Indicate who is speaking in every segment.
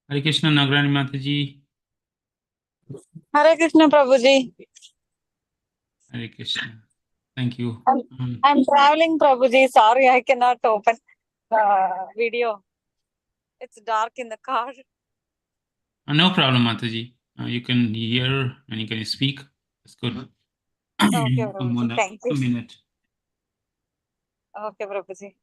Speaker 1: Hare Krishna, Nagrani Mataji.
Speaker 2: Hare Krishna, Prabhuji.
Speaker 1: Hare Krishna. Thank you.
Speaker 2: I'm traveling, Prabhuji. Sorry, I cannot open video. It's dark in the car.
Speaker 1: No problem, Mataji. You can hear and you can speak. That's good.
Speaker 2: Okay, Prabhuji. Thank you.
Speaker 1: A minute.
Speaker 2: Okay, Prabhuji.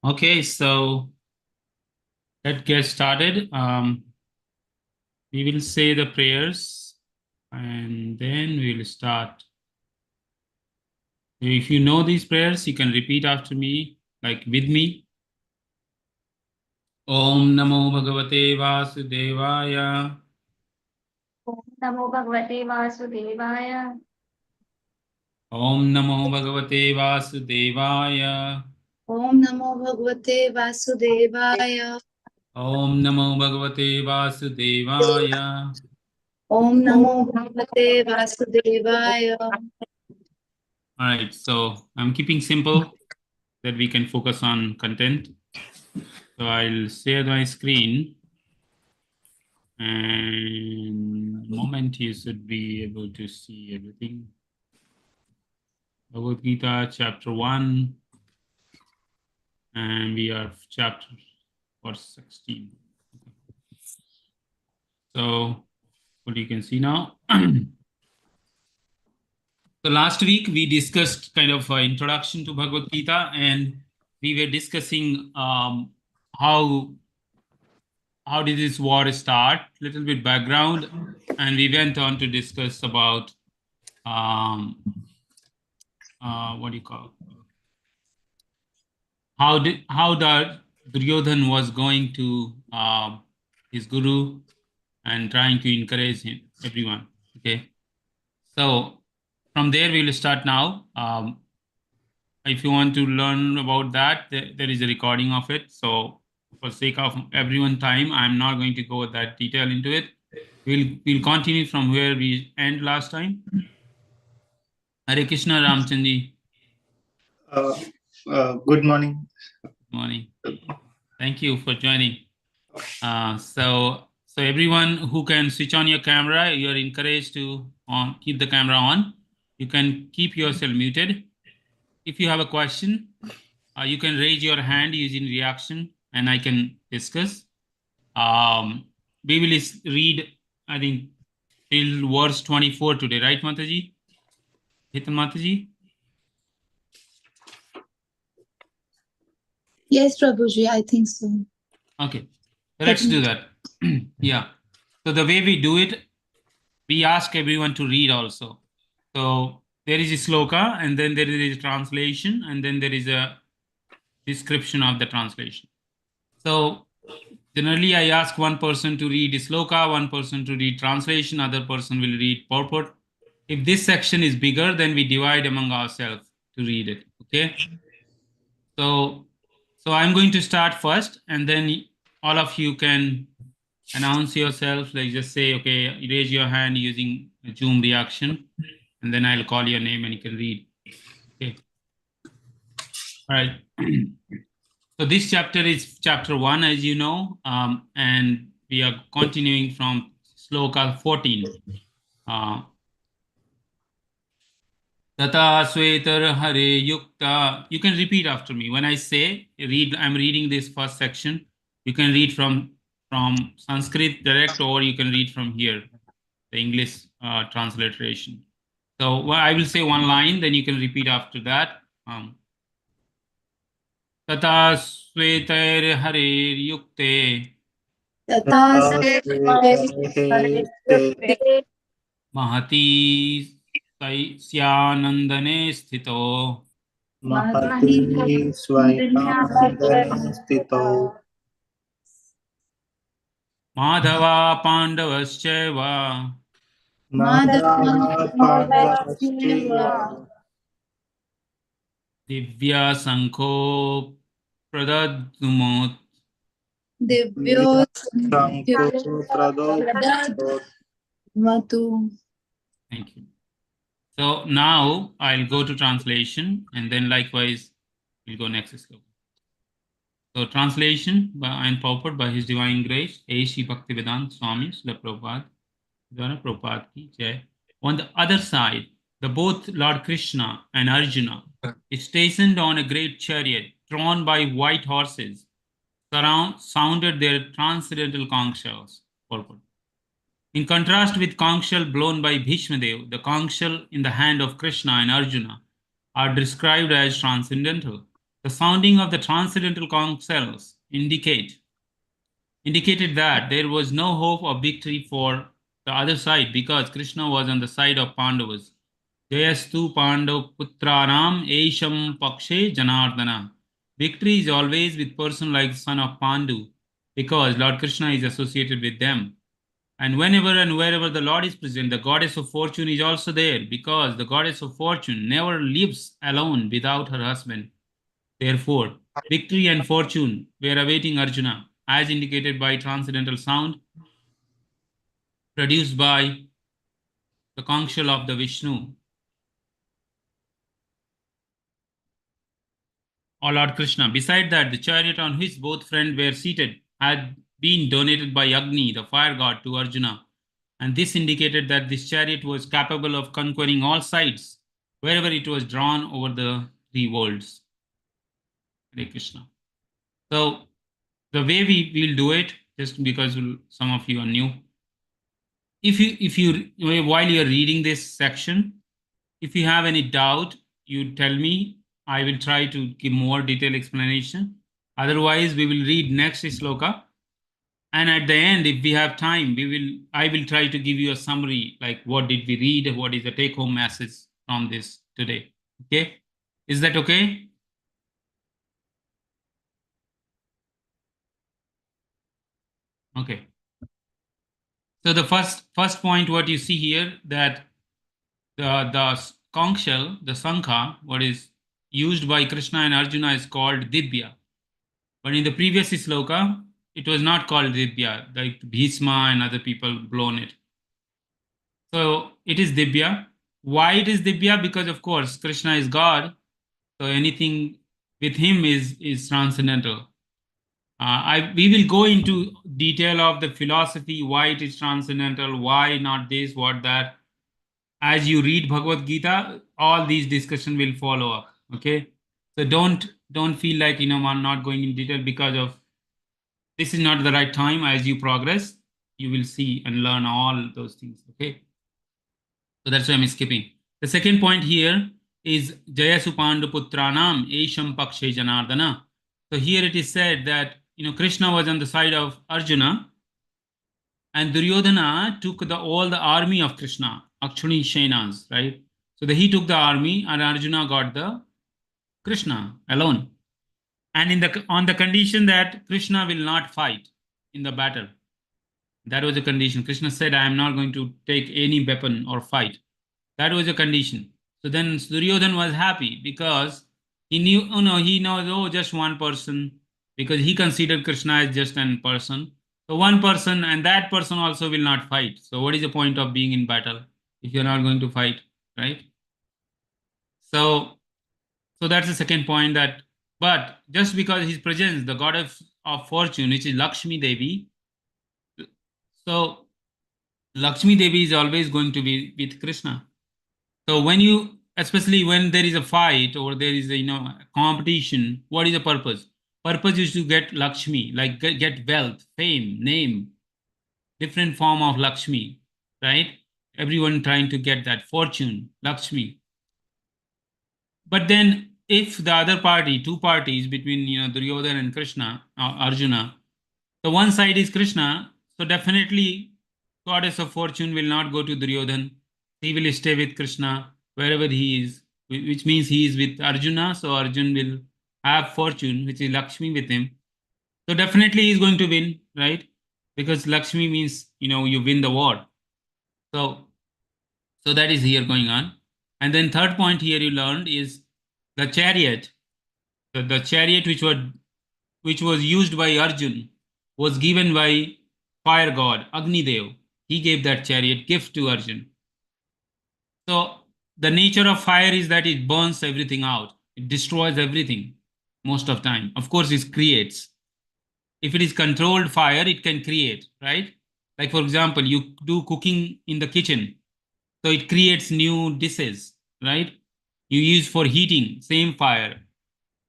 Speaker 1: Okay, so let's get started. We will say the prayers and then we will start. If you know these prayers, you can repeat after me, like with me. Om Namo Bhagavate Vasudevaya.
Speaker 3: Om Namo Bhagavate Vasudevaya.
Speaker 1: Om Namo Bhagavate Vasudevaya.
Speaker 4: Om Namo Bhagavate Vasudevaya.
Speaker 1: Om Namo Bhagavate Vasudevaya.
Speaker 4: Om Namo Bhagavate Vasudevaya.
Speaker 1: All right, so I'm keeping simple that we can focus on content. So I'll share my screen and the moment you should be able to see everything. Bhagavad Gita chapter 1 and we are chapter 16. So what you can see now. So last week we discussed kind of an introduction to Bhagavad Gita, and we were discussing how did this war start, little bit background, and we went on to discuss about what do you call, how the Duryodhan was going to his guru and trying to encourage him, everyone. Okay, so from there we will start now. If you want to learn about that, there is a recording of it. So for sake of everyone time, I'm not going to go that detail into it. We'll continue from where we end last time. Hare Krishna, Ramchandji.
Speaker 5: Good morning.
Speaker 1: Good morning. Thank you for joining. So everyone who can switch on your camera, you're encouraged to keep the camera on. You can keep yourself muted. If you have a question, you can raise your hand using reaction and I can discuss. We will read, I think, till verse 24 today, right, Mataji? Hitan Mataji?
Speaker 4: Yes, Prabhuji, I think so.
Speaker 1: Okay, let's do that. Yeah. So the way we do it, we ask everyone to read also. So there is a sloka and then there is a translation and then there is a description of the translation. So generally I ask one person to read sloka, one person to read translation, other person will read purport. If this section is bigger, then we divide among ourselves to read it. Okay. So I'm going to start first and then all of you can announce yourself, like just say, okay, raise your hand using a Zoom reaction, and then I'll call your name and you can read. Okay. All right. So this chapter is chapter 1, as you know, and we are continuing from sloka 14. Tata Swetar Hare Yukta. You can repeat after me. When I say read, I'm reading this first section. You can read from Sanskrit direct, or you can read from here, the English transliteration. So I will say one line, then you can repeat after that. Tata Swetar Hare Yukte. Mahati Syanandane Sthito.
Speaker 5: Mahati Swayamandane Sthito.
Speaker 1: Madhava Pandavascheva.
Speaker 5: Madhava Pandavascheva.
Speaker 1: Divya Sankho Pradadumot.
Speaker 4: Divyo
Speaker 5: Sankho Pradot.
Speaker 4: Matu.
Speaker 1: Thank you. So now I'll go to translation, and then likewise we'll go next sloka. So translation and purport by His Divine Grace, A. Shri Bhaktivedanta Swami Srila Prabhupada, Dwana Prabhupada ki jai. On the other side, the both Lord Krishna and Arjuna is stationed on a great chariot drawn by white horses, sounded their transcendental conch shells. Purport. In contrast with conch shell blown by Bhishma Dev, the conch shell in the hand of Krishna and Arjuna are described as transcendental. The sounding of the transcendental conch shells indicated that there was no hope of victory for the other side because Krishna was on the side of Pandavas. Jayastu Pandav Putranam Esham Pakshe Janardana. Victory is always with person like son of Pandu because Lord Krishna is associated with them. And whenever and wherever the Lord is present, the goddess of fortune is also there because the goddess of fortune never lives alone without her husband. Therefore, victory and fortune were awaiting Arjuna, as indicated by transcendental sound produced by the conch shell of the Vishnu, or Lord Krishna. Beside that, the chariot on which both friends were seated had been donated by Agni, the fire god, to Arjuna. And this indicated that this chariot was capable of conquering all sides wherever it was drawn over the three worlds. Hare Krishna. So the way we will do it, just because some of you are new, if you while you are reading this section, if you have any doubt, you tell me. I will try to give more detailed explanation. Otherwise, we will read next sloka. And at the end, if we have time, I will try to give you a summary, like what did we read, what is the take-home message from this today. Okay? Is that okay? Okay. So the first point, what you see here, that the conch shell, the sankha, what is used by Krishna and Arjuna is called Dibya. But in the previous sloka, it was not called Dibya, like Bhishma and other people blown it. So it is Dibya. Why it is Dibya? Because of course Krishna is God, so anything with him is transcendental. We will go into detail of the philosophy, why it is transcendental, why not this, what that. As you read Bhagavad Gita, all these discussion will follow up. Okay, so don't feel like I'm not going in detail because of this is not the right time. As you progress, you will see and learn all those things. Okay. So that's why I'm skipping. The second point here is Jayasu Panduputranam Esham Pakshe Janardana. So here it is said that Krishna was on the side of Arjuna, and Duryodhana took all the army of Krishna, actually Shenas, right? So he took the army, and Arjuna got the Krishna alone, and on the condition that Krishna will not fight in the battle. That was a condition. Krishna said, I am not going to take any weapon or fight. That was a condition. So then Duryodhana was happy because he knew, he knows, just one person, because he considered Krishna as just one person. So one person, and that person also will not fight. So what is the point of being in battle if you're not going to fight, right? So that's the second point, that, but just because his presence, the goddess of fortune, which is Lakshmi Devi, so Lakshmi Devi is always going to be with Krishna. So especially when there is a fight or there is a competition, what is the purpose? Purpose is to get Lakshmi, like get wealth, fame, name, different form of Lakshmi, right? Everyone trying to get that fortune, Lakshmi. But then if the other party, two parties between Duryodhana and Krishna, Arjuna, the one side is Krishna, so definitely goddess of fortune will not go to Duryodhana. He will stay with Krishna wherever he is, which means he is with Arjuna. So Arjun will have fortune, which is Lakshmi, with him. So definitely he is going to win, right? Because Lakshmi means, you win the war. So that is here going on. And then third point here you learned is the chariot. The chariot which was used by Arjun was given by fire god Agni Dev. He gave that chariot gift to Arjun. So the nature of fire is that it burns everything out. It destroys everything most of time. Of course, it creates. If it is controlled fire, it can create, right? Like, for example, you do cooking in the kitchen. So it creates new dishes, right? You use for heating, same fire.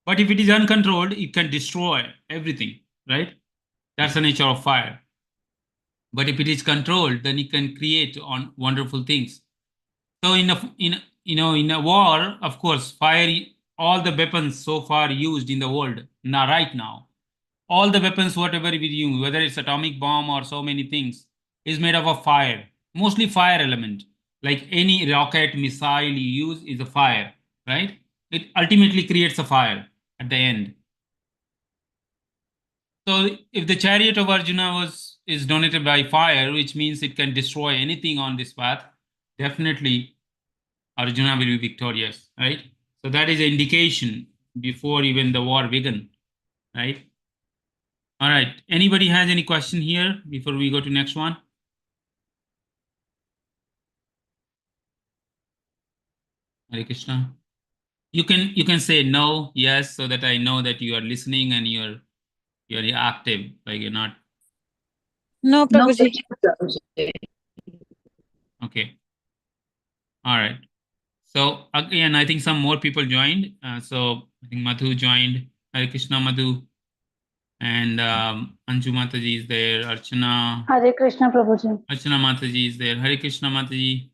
Speaker 1: But if it is uncontrolled, it can destroy everything, right? That's the nature of fire. But if it is controlled, then it can create on wonderful things. So in a war, of course, fire, all the weapons so far used in the world now, right now, all the weapons whatever we use, whether it's atomic bomb or so many things, is made up of fire, mostly fire element. Like any rocket missile you use is a fire, right? It ultimately creates a fire at the end. So if the chariot of Arjuna is donated by fire, which means it can destroy anything on this path, definitely Arjuna will be victorious, right? So that is an indication before even the war began, right? All right. Anybody has any question here before we go to next one? Hare Krishna. You can say no, yes, so that I know that you are listening and you're active, like you're not.
Speaker 2: No,
Speaker 4: No
Speaker 2: Prabhuji.
Speaker 4: Prabhuji.
Speaker 1: Okay. All right. So again, I think some more people joined. So I think Madhu joined. Hare Krishna, Madhu. And Anju Mataji is there. Archana.
Speaker 2: Hare Krishna, Prabhuji.
Speaker 1: Archana Mataji is there. Hare Krishna Mataji.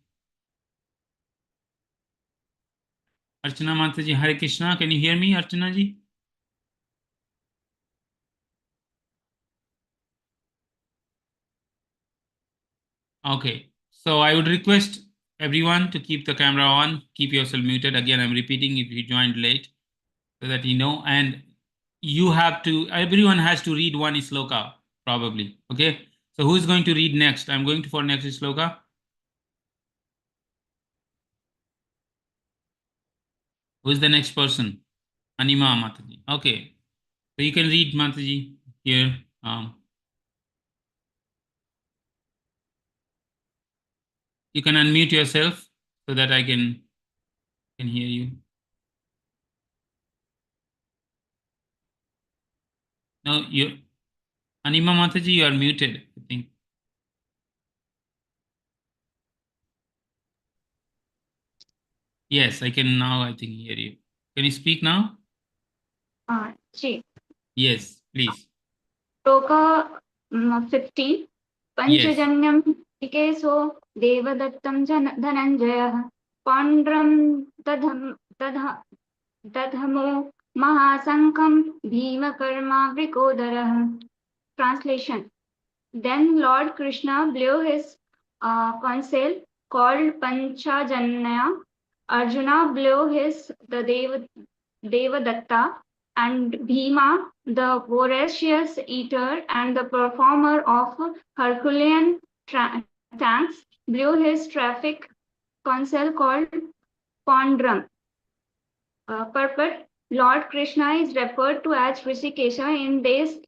Speaker 1: Archana Mataji, Hare Krishna. Can you hear me, Archana ji? Okay. So I would request everyone to keep the camera on, keep yourself muted. Again, I'm repeating if you joined late so that you know. And you have to, everyone has to read one sloka, probably. Okay. So who is going to read next? I'm going to for next sloka. Who is the next person? Anima Mataji. Okay. So you can read Mataji here. You can unmute yourself so that I can hear you. No, you, Anima Mataji, you are muted, I think. Yes, I can now, I think, hear you. Can you speak now?
Speaker 3: Ji.
Speaker 1: Yes, please.
Speaker 3: Shloka 15.
Speaker 1: Yes.
Speaker 3: Panchajanyam Ikeso Devadatam Dhananjaya Pandram Dadhamo Mahasankam Bhima Vrikodara. Translation. Then Lord Krishna blew his conch called Panchajanya. Arjuna blew the Devadatta, and Bhima, the voracious eater and the performer of Herculean tanks, blew his traffic conch called Pandram. Purport. Lord Krishna is referred to as Rishikesha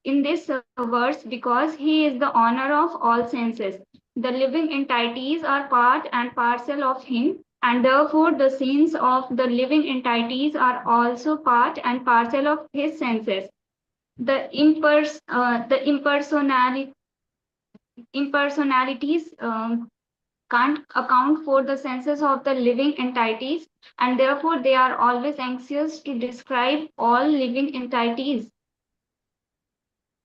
Speaker 3: in this verse because he is the owner of all senses. The living entities are part and parcel of him, and therefore the sins of the living entities are also part and parcel of his senses. The impersonalities can't account for the senses of the living entities, and therefore they are always anxious to describe all living entities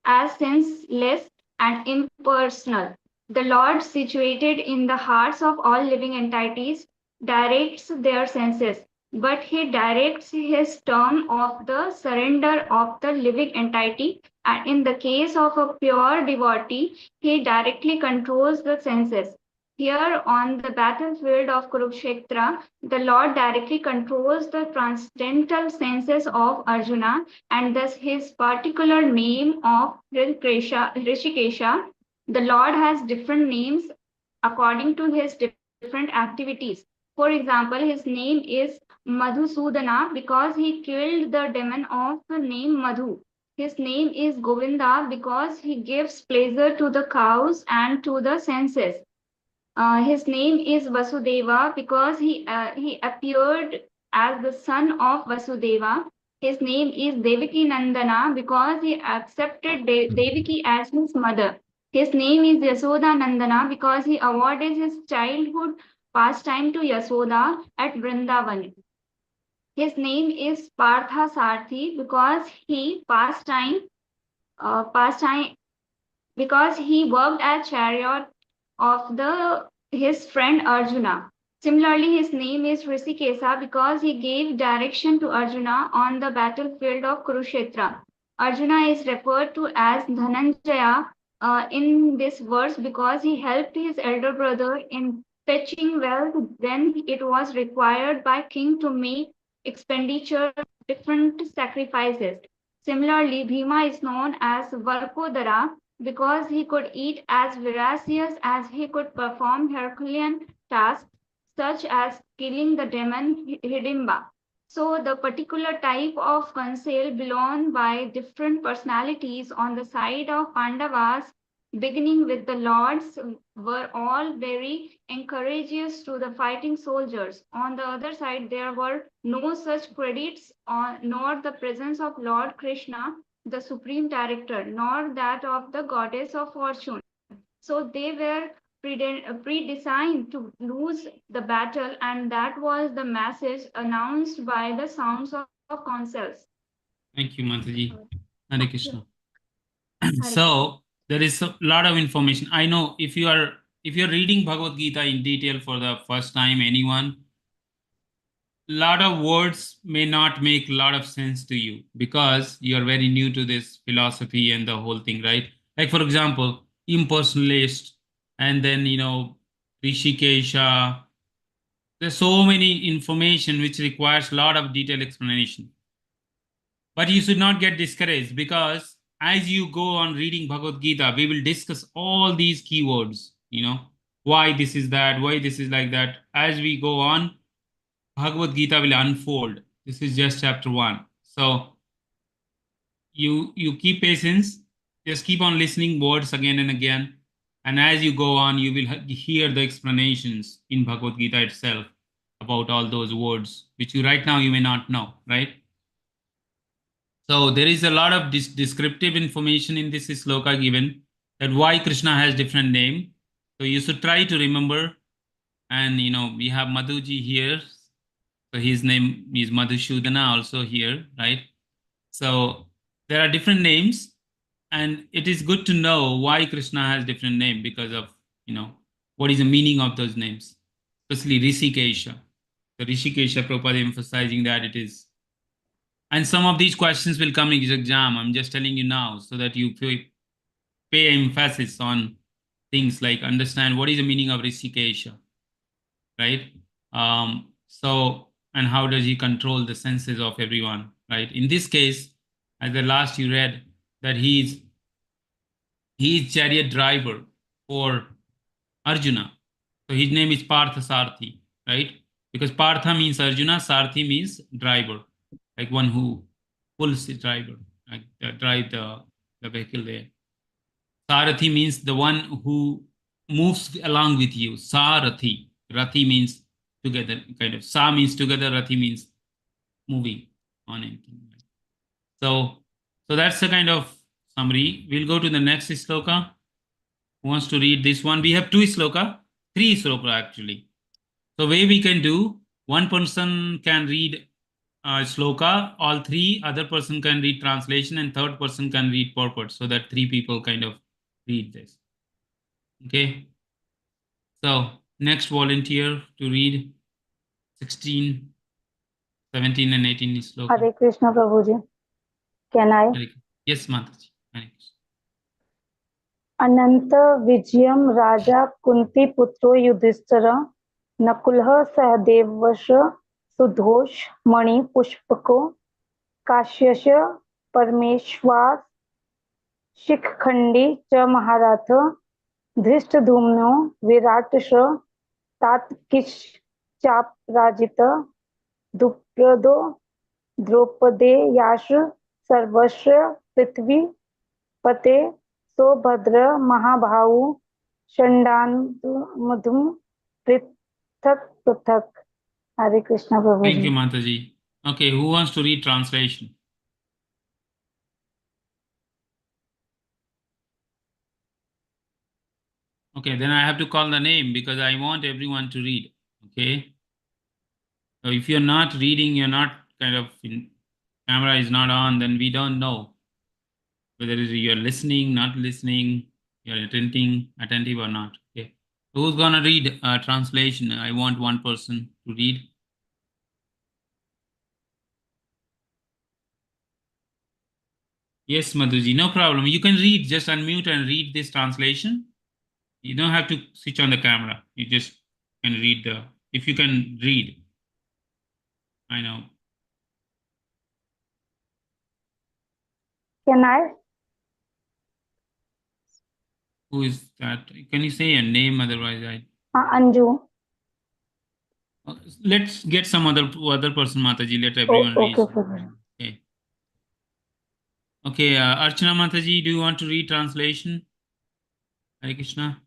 Speaker 3: as senseless and impersonal. The Lord, situated in the hearts of all living entities, directs their senses, but he directs his term of the surrender of the living entity, and in the case of a pure devotee, he directly controls the senses. Here on the battlefield of Kurukshetra, the Lord directly controls the transcendental senses of Arjuna, and thus his particular name of Rishikesha. The Lord has different names according to his different activities. For example, his name is Madhusudana because he killed the demon of the name Madhu. His name is Govinda because he gives pleasure to the cows and to the senses. His name is Vasudeva because he appeared as the son of Vasudeva. His name is Devaki Nandana because he accepted Devaki as his mother. His name is Yasoda Nandana because he awarded his childhood pastime to Yasoda at Vrindavan. His name is Partha Sarthi because he because he worked as chariot of his friend Arjuna. Similarly, his name is Rishikesa because he gave direction to Arjuna on the battlefield of Kurukshetra. Arjuna is referred to as Dhananjaya in this verse because he helped his elder brother in fetching wealth when it was required by king to make expenditure different sacrifices. Similarly, Bhima is known as Varkodara because he could eat as voracious as he could perform Herculean tasks such as killing the demon Hidimba. So the particular type of council belonged by different personalities on the side of Pandavas, beginning with the lords, were all very encourageous to the fighting soldiers. On the other side, there were no such credits nor the presence of Lord Krishna, the supreme director, nor that of the goddess of fortune. So they were predesigned to lose the battle, and that was the message announced by the sounds of concells.
Speaker 1: Thank you, Mataji. Hare Krishna.
Speaker 3: Hare
Speaker 1: So there is a lot of information. I know if you're reading Bhagavad Gita in detail for the first time, anyone, lot of words may not make a lot of sense to you because you are very new to this philosophy and the whole thing, right? Like for example, impersonalist, and then Rishikesha. There's so many information which requires a lot of detailed explanation. But you should not get discouraged because as you go on reading Bhagavad Gita, we will discuss all these keywords, why this is that, why this is like that. As we go on, Bhagavad Gita will unfold. This is just chapter 1. So you keep patience, just keep on listening words again and again. And as you go on, you will hear the explanations in Bhagavad Gita itself about all those words, which right now you may not know, right? So there is a lot of descriptive information in this sloka given that why Krishna has different name. So you should try to remember. And we have Madhuji here. So his name is Madhusudana also here, right? So there are different names, and it is good to know why Krishna has different name because of what is the meaning of those names, especially Rishikesha. The Rishikesha Prabhupada emphasizing that it is. And some of these questions will come in his exam. I'm just telling you now so that you pay emphasis on things like understand what is the meaning of Rishikesha, right? So, and how does he control the senses of everyone, right? In this case, at the last you read that he is chariot driver for Arjuna. So his name is Partha Sarthi, right? Because Partha means Arjuna, Sarthi means driver, like one who pulls the driver, like drive the vehicle there. Sarathi means the one who moves along with you. Sarathi. Rathi means together, kind of. Sa means together, Rathi means moving on anything. So that's the kind of summary. We'll go to the next sloka. Who wants to read this one? We have 2 sloka, 3 sloka actually. So way we can do, one person can read sloka, all 3, other person can read translation, and third person can read purport, so that 3 people kind of read this. Okay. So next volunteer to read 16, 17 and 18 sloka.
Speaker 2: Hare Krishna Prabhuji. Can I?
Speaker 1: Yes, Mataji. Hare Krishna.
Speaker 2: Ananta Vijayam Raja Kunti Putro Yudhishthira Nakulha Sahadevasha Sudhosh Mani Pushpako Kashyasha Parmeshwar Shikhkhandi Cha Maharatha Drishtadhumno Viratasha Tatkish Chap Rajita Duprado Draupade Yash Sarvasya Prithvi Pate Sobhadra Mahabhavu Shandantu Madhum Prithak Prithak. Hare Krishna
Speaker 1: Thank you,
Speaker 2: Prabhuji.
Speaker 1: Mataji. Okay, who wants to read translation? Okay, then I have to call the name because I want everyone to read. Okay. So if you're not reading, you're not camera is not on, then we don't know whether you're listening, not listening, you're attentive or not. Okay. So who's gonna read translation? I want one person to read. Yes, Madhuji, no problem. You can read, just unmute and read this translation. You don't have to switch on the camera. You just can read if you can read. I know.
Speaker 2: Can I?
Speaker 1: Who is that? Can you say a name? Otherwise,
Speaker 2: Anju.
Speaker 1: let's get some other person, Mataji. Let
Speaker 2: Oh,
Speaker 1: everyone read.
Speaker 2: okay, Prabhuji.
Speaker 1: Okay. Okay, Archana Mataji, do you want to read translation? Hare Krishna.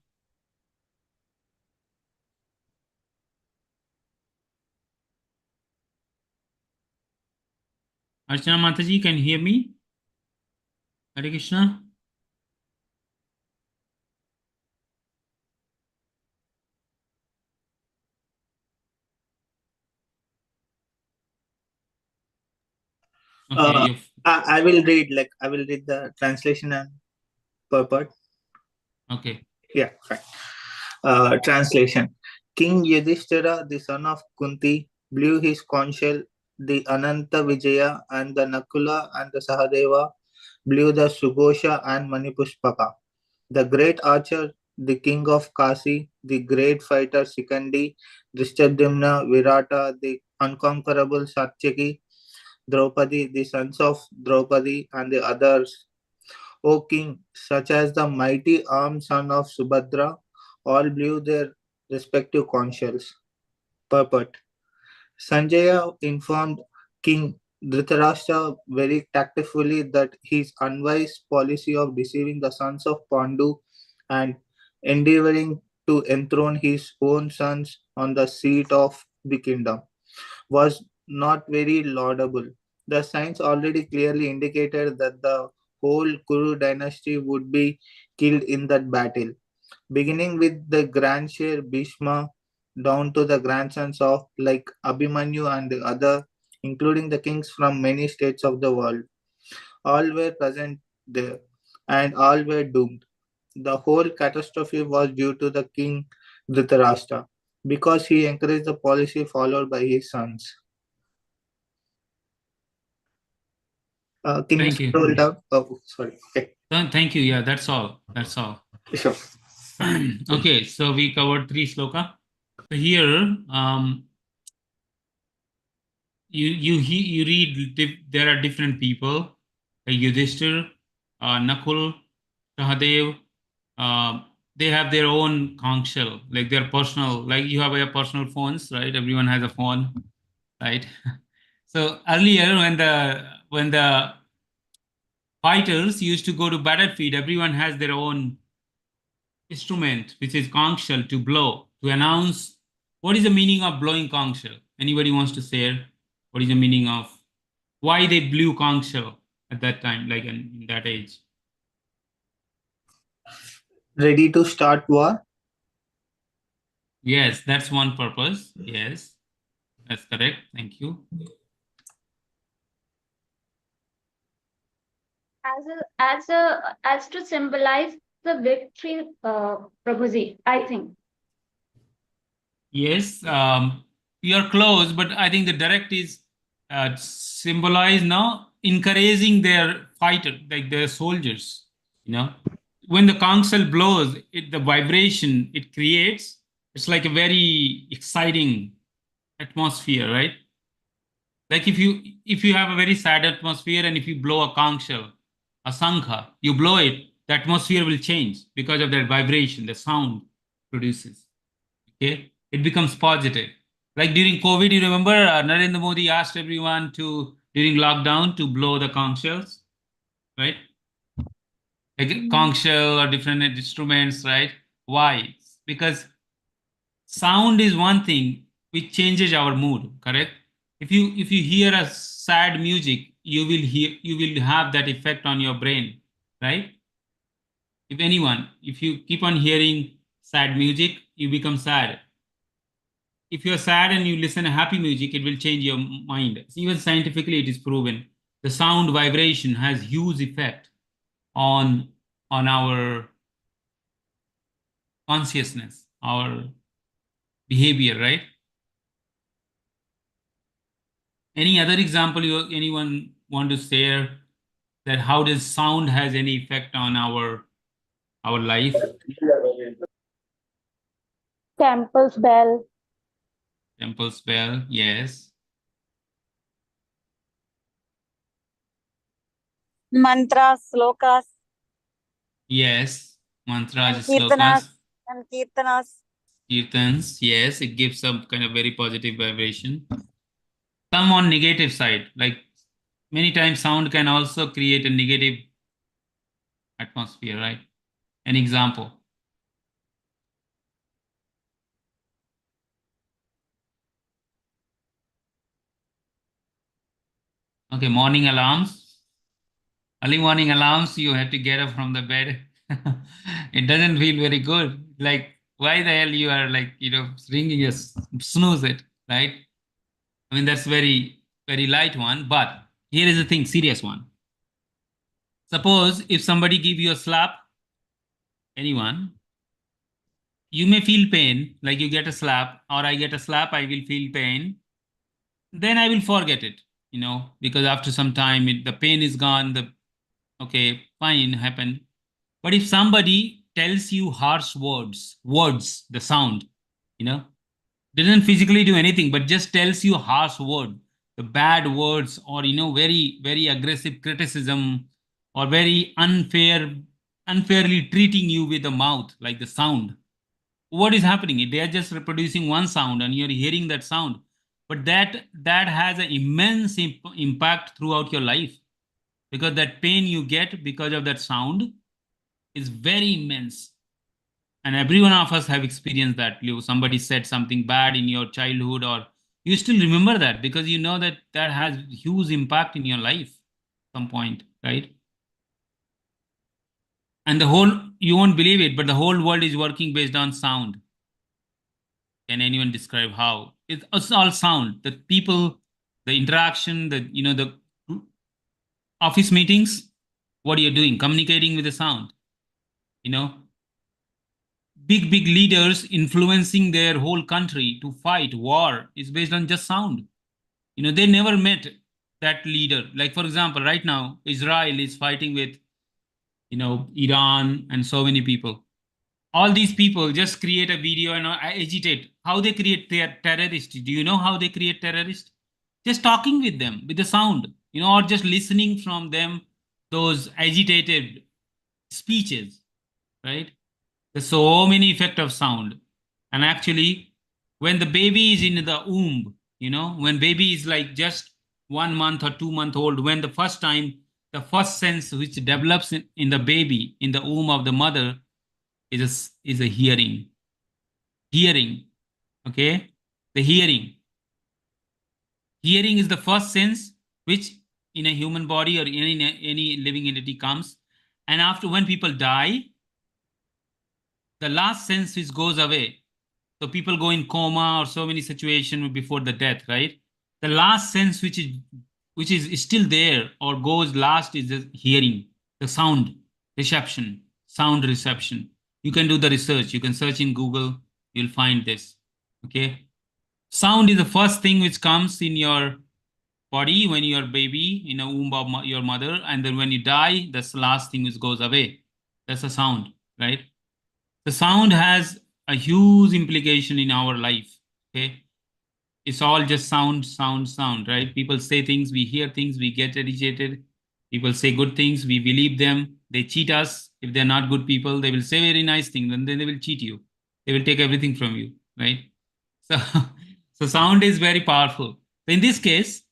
Speaker 1: Archana Mataji, can you hear me? Hare Krishna. Okay,
Speaker 5: I will read, like, I will read the translation and purport.
Speaker 1: okay.
Speaker 5: Yeah, fine. Translation. King Yudhishthira, the son of Kunti, blew his conch shell. The Ananta Vijaya and the Nakula and the Sahadeva blew the Sugosha and Manipushpaka. The great archer, the king of Kasi, the great fighter Sikandi, Drishtadyumna, Virata, the unconquerable Satyaki, Draupadi, the sons of Draupadi, and the others, O king, such as the mighty armed son of Subhadra, all blew their respective conch shells. Purport. Sanjaya informed King Dhritarashtra very tactfully that his unwise policy of deceiving the sons of Pandu and endeavoring to enthrone his own sons on the seat of the kingdom was not very laudable. The signs already clearly indicated that the whole Kuru dynasty would be killed in that battle, beginning with the grandshare Bhishma down to the grandsons of like Abhimanyu and the other, including the kings from many states of the world. All were present there, and all were doomed. The whole catastrophe was due to the king Dhritarashtra, because he encouraged the policy followed by his sons. Can
Speaker 1: Thank
Speaker 5: you
Speaker 1: you.
Speaker 5: scroll down? Oh, sorry. Okay.
Speaker 1: Thank you. Yeah, that's all. That's all.
Speaker 5: Sure.
Speaker 1: Okay, so we covered 3 sloka. So here, you read there are different people, like Yudhishthir, Nakul, Sahadev. They have their own conch shell, like their personal, like you have your personal phones, right? Everyone has a phone, right? So earlier, when the fighters used to go to battlefield, everyone has their own instrument, which is conch shell, to blow, to announce. What is the meaning of blowing conch shell? Anybody wants to share what is the meaning of why they blew conch shell at that time, like in that age?
Speaker 5: Ready to start war?
Speaker 1: Yes, that's one purpose. Yes, that's correct. Thank you.
Speaker 3: As to symbolize the victory, Prabhuji, I think.
Speaker 1: Yes, you're close, but I think the direct is symbolized now, encouraging their fighter, like their soldiers. You know, when the conch shell blows, the vibration it creates, it's like a very exciting atmosphere, right? Like if you have a very sad atmosphere and if you blow a conch shell, a sangha, you blow it, the atmosphere will change because of that vibration, the sound produces. Okay, it becomes positive. Like during COVID, you remember Narendra Modi asked everyone to during lockdown to blow the conch shells, right? Like conch shell or different instruments, right? Why? Because sound is one thing which changes our mood, correct? If you hear a sad music, you will have that effect on your brain, right? If you keep on hearing sad music, you become sad. If you're sad and you listen to happy music, it will change your mind. Even scientifically, it is proven. The sound vibration has huge effect on our consciousness, our behavior, right? Any other example anyone want to share, that how does sound has any effect on our life?
Speaker 2: Temple's bell.
Speaker 1: Temple's bell, yes.
Speaker 2: Mantras, slokas,
Speaker 1: Yes. Mantras,
Speaker 2: and
Speaker 1: slokas,
Speaker 2: kirtanas.
Speaker 1: kirtans, yes, it gives some kind of very positive vibration. Some on negative side, like many times sound can also create a negative atmosphere, right? An example. Okay, morning alarms. Early morning alarms, you have to get up from the bed. It doesn't feel very good. Like, why the hell you are like, ringing a snooze it, right? I mean, that's very, very light one. But here is the thing, serious one. Suppose if somebody give you a slap, anyone, you may feel pain, like you get a slap, or I get a slap, I will feel pain. Then I will forget it, because after some time, the pain is gone. Okay, fine, happened. But if somebody tells you harsh words, the sound, doesn't physically do anything, but just tells you harsh word, the bad words, or very, very aggressive criticism, or very unfairly treating you with the mouth, like the sound. What is happening? They are just reproducing one sound, and you're hearing that sound. But that has an immense impact throughout your life, because that pain you get because of that sound is very immense. And every one of us have experienced that. Somebody said something bad in your childhood, or you still remember that because you know that that has huge impact in your life some point, right? And you won't believe it, but the whole world is working based on sound. Can anyone describe how? It's all sound. The people, the interaction, the office meetings, what are you doing? Communicating with the sound. Big leaders influencing their whole country to fight war is based on just sound. They never met that leader. Like, for example, right now, Israel is fighting with, Iran and so many people. All these people just create a video and agitate. How they create terrorists? Do you know how they create terrorists? Just talking with them with the sound, or just listening from them, those agitated speeches, right? There's so many effect of sound. And actually, when the baby is in the womb, when baby is like just 1 month or 2 month old, when the first sense which develops in the baby, in the womb of the mother, is a hearing. Hearing, okay? The hearing. Hearing is the first sense which in a human body or in any living entity comes. And after, when people die, the last sense which goes away. So people go in coma or so many situations before the death, right? The last sense which is still there or goes last is the hearing, the sound reception, sound reception. You can do the research. You can search in Google. You'll find this. Okay. Sound is the first thing which comes in your body when you're a baby in a womb of your mother, and then when you die, that's the last thing which goes away. That's the sound, right? The sound has a huge implication in our life. Okay, it's all just sound, right? People say things, we hear things, we get agitated. People say good things, we believe them. They cheat us. If they're not good people, they will say very nice things, and then they will cheat you. They will take everything from you, right? So, so sound is very powerful. In this case,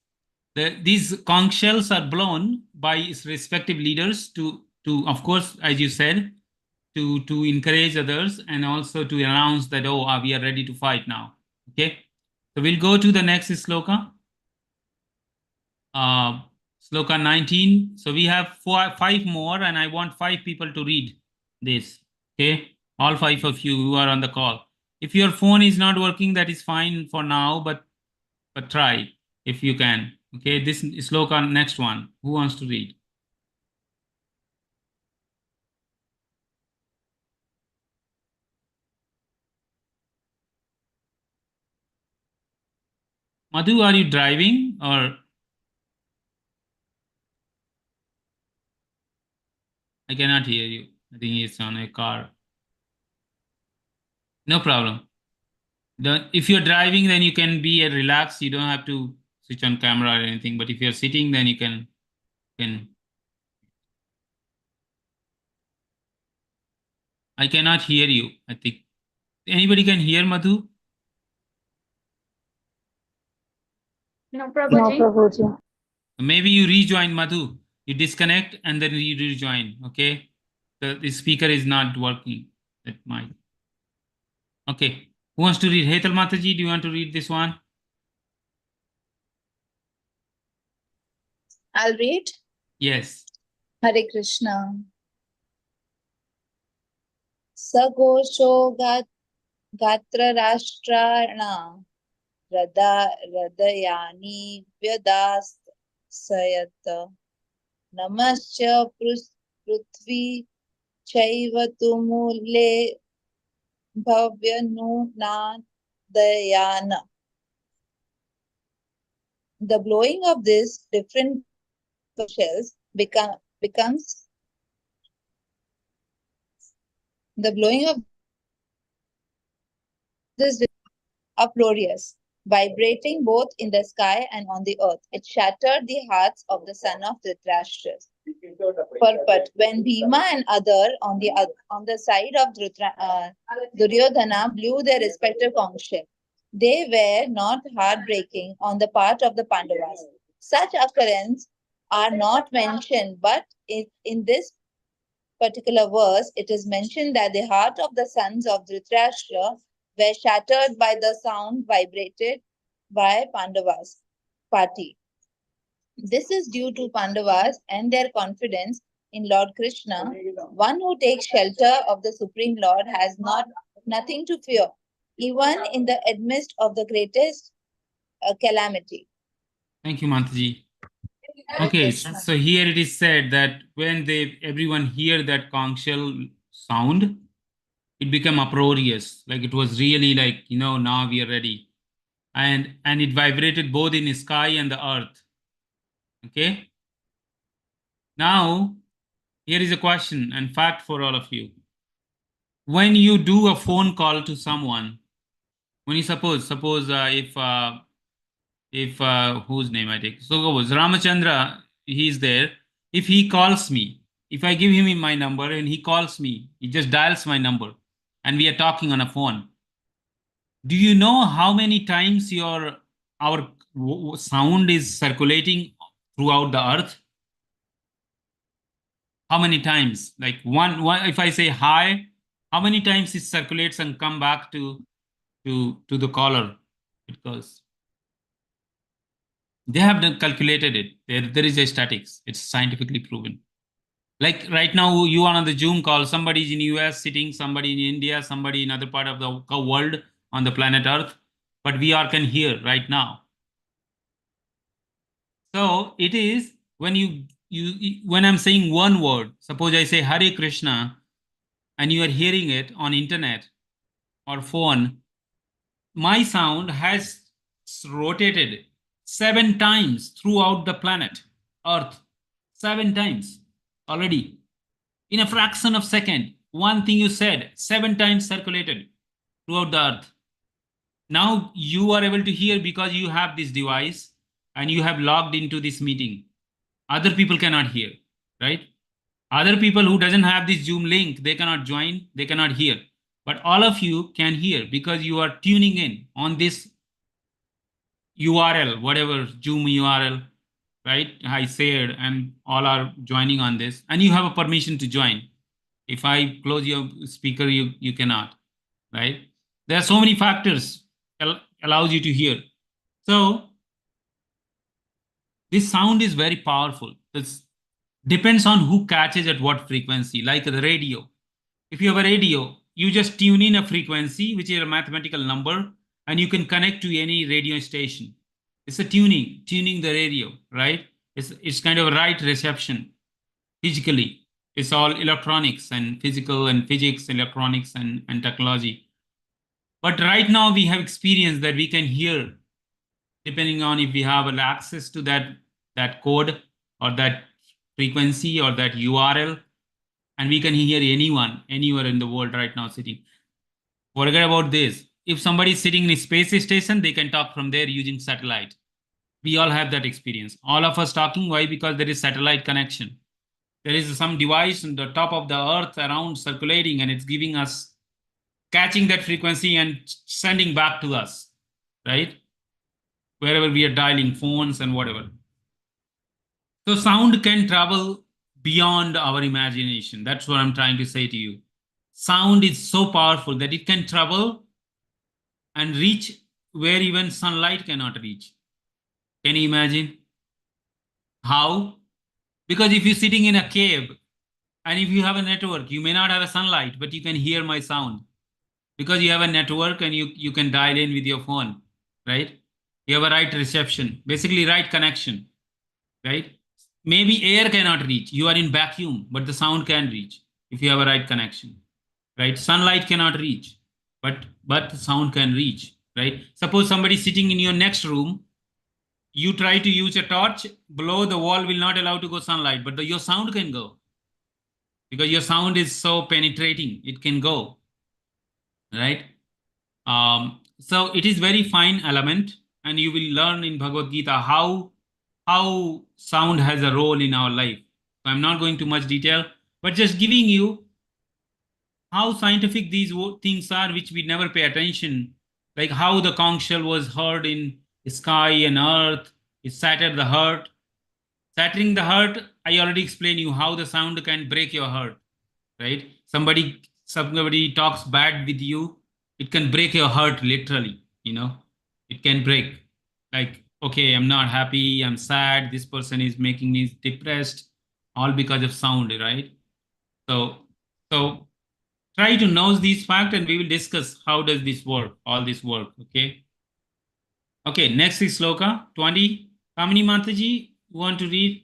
Speaker 1: these conch shells are blown by its respective leaders to, of course, as you said, to encourage others and also to announce that, oh, we are ready to fight now. Okay, so we'll go to the next sloka. Sloka 19. So we have 5 more, and I want 5 people to read this. Okay, all 5 of you who are on the call. If your phone is not working, that is fine for now, but try if you can. Okay, this sloka, next one. Who wants to read? Madhu, are you driving or? I cannot hear you. I think it's on a car. No problem. If you're driving, then you can be relaxed. You don't have to switch on camera or anything. But if you're sitting, then you can. I cannot hear you. I think anybody can hear Madhu?
Speaker 3: No, Prabhuji.
Speaker 2: Prabhuji.
Speaker 1: Maybe you rejoin Madhu. You disconnect and then you rejoin. Okay. The speaker is not working. That might. Okay. Who wants to read? Hetal Mataji, do you want to read this one?
Speaker 4: I'll read.
Speaker 1: Yes.
Speaker 4: Hare Krishna. Sagosho Gatra Rashtrana Radayani Vyadas Sayata Namascha Prithvi Chaivatumule Bhavyanunadayana. The blowing of these different shells becomes the blowing of this uproarious, vibrating both in the sky and on the earth. It shattered the hearts of the son of Dhritarashtra. But when Bhima and other on the side of Duryodhana blew their respective conch shell, they were not heartbreaking on the part of the Pandavas. Such occurrences are not mentioned, but in this particular verse, it is mentioned that the heart of the sons of Dhritarashtra were shattered by the sound vibrated by Pandavas' party. This is due to Pandavas and their confidence in Lord Krishna. One who takes shelter of the Supreme Lord has nothing to fear, even in the midst of the greatest calamity.
Speaker 1: Thank you, Mataji. Okay, so here it is said that when everyone hear that conch shell sound, it became uproarious. Like it was really like, now we are ready. And it vibrated both in the sky and the earth. Okay. Now, here is a question and fact for all of you. When you do a phone call to someone, when you suppose if whose name I take, so suppose Ramachandra, he's there. If he calls me, if I give him my number and he calls me, he just dials my number and we are talking on a phone. Do you know how many times our sound is circulating throughout the earth? How many times? Like one if I say hi, how many times it circulates and come back to the caller? Because they have calculated it. There is a statics. It's scientifically proven. Like right now, you are on the Zoom call. Somebody's in US sitting, somebody in India, somebody in other part of the world on the planet Earth. But we all can hear right now. So it is when when I'm saying one word, suppose I say Hare Krishna, and you are hearing it on internet or phone, my sound has rotated 7 times throughout the planet Earth. 7 times already. In a fraction of a second, one thing you said, 7 times circulated throughout the earth. Now you are able to hear because you have this device and you have logged into this meeting. Other people cannot hear, right? Other people who doesn't have this Zoom link, they cannot join, they cannot hear. But all of you can hear because you are tuning in on this URL, whatever Zoom URL, right? I said, and all are joining on this, and you have a permission to join. If I close your speaker, you cannot, right? There are so many factors allows you to hear. So this sound is very powerful. This depends on who catches at what frequency, like the radio. If you have a radio, you just tune in a frequency, which is a mathematical number, and you can connect to any radio station. It's a tuning the radio, right? It's kind of a right reception physically. It's all electronics and physical and physics, electronics and technology. But right now we have experience that we can hear, depending on if we have access to that code or that frequency or that URL, and we can hear anyone anywhere in the world right now sitting. Forget about this. If somebody is sitting in a space station, they can talk from there using satellite. We all have that experience. All of us talking. Why? Because there is satellite connection. There is some device on the top of the earth around circulating, and it's giving us, catching that frequency and sending back to us, right? Wherever we are dialing phones and whatever. So sound can travel beyond our imagination. That's what I'm trying to say to you. Sound is so powerful that it can travel and reach where even sunlight cannot reach. Can you imagine? How? Because if you're sitting in a cave and if you have a network, you may not have a sunlight, but you can hear my sound because you have a network and you can dial in with your phone, right? You have a right reception, basically right connection, right? Maybe air cannot reach. You are in vacuum, but the sound can reach if you have a right connection, right? Sunlight cannot reach, but the sound can reach, right? Suppose somebody sitting in your next room, you try to use a torch, below the wall will not allow to go sunlight, but your sound can go because your sound is so penetrating, it can go, right? So it is very fine element, and you will learn in Bhagavad Gita how sound has a role in our life. So I'm not going to much detail, but just giving you how scientific these things are, which we never pay attention, like how the conch shell was heard in sky and earth. It shattered the heart. Shattering the heart, I already explained you how the sound can break your heart, right? Somebody talks bad with you, it can break your heart literally, it can break. Like, okay, I'm not happy, I'm sad, this person is making me depressed, all because of sound, right? So try to know these facts and we will discuss how does this work, all this work, okay? Okay, next is Sloka 20. Kamini Mataji, you want to read?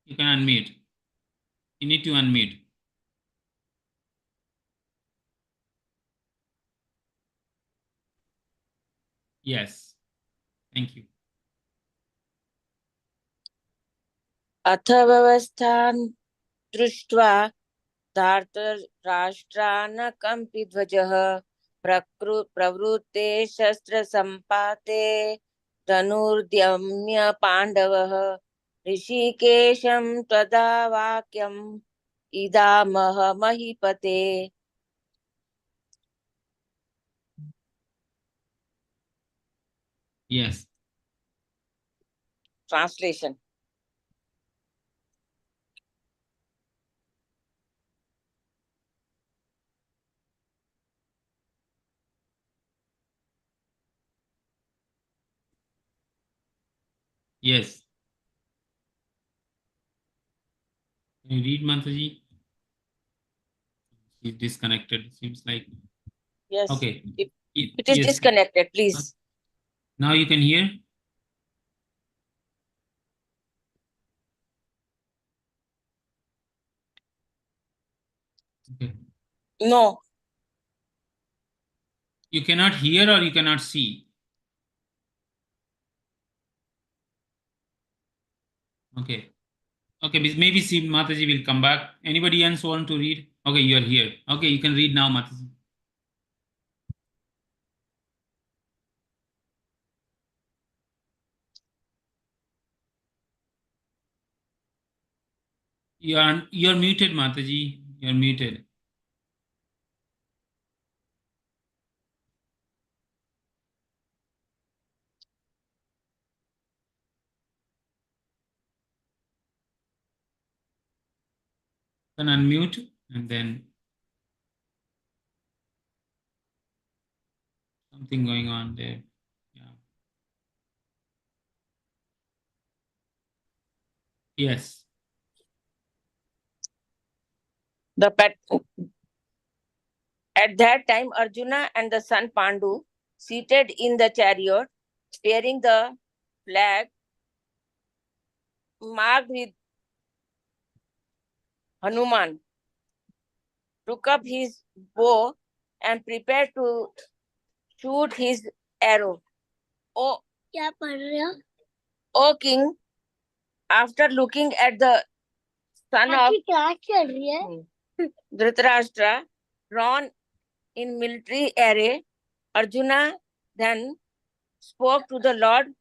Speaker 1: You can unmute. You need to unmute. Yes. Thank you.
Speaker 6: अथ व्यवस्थान् दृष्ट्वा धार्तराष्ट्रान्कम्पिध्वजः प्रवृत्ते शस्त्रसम्पाते धनुर्द्यम्य पाण्डवः ऋषिकेशं तदा वाक्यम् इदामह महीपते.
Speaker 1: Yes.
Speaker 6: Translation.
Speaker 1: Yes. Can you read, Mataji? He's disconnected, seems like.
Speaker 6: Yes.
Speaker 1: Okay.
Speaker 6: It is
Speaker 1: Yes.
Speaker 6: disconnected, please.
Speaker 1: Now you can hear? Okay.
Speaker 6: No.
Speaker 1: You cannot hear or you cannot see? Okay. Okay, maybe see Mataji will come back. Anybody else want to read? Okay, you are here. Okay, you can read now, Mataji. You're muted, Mataji. You're muted. Can unmute and then something going on there. Yeah. Yes.
Speaker 6: The pet. At that time, Arjuna and the son Pandu, seated in the chariot, bearing the flag marked with Hanuman, took up his bow and prepared to shoot his arrow. O king, after looking at the son of Dhritarashtra, drawn in military array, Arjuna then spoke to the Lord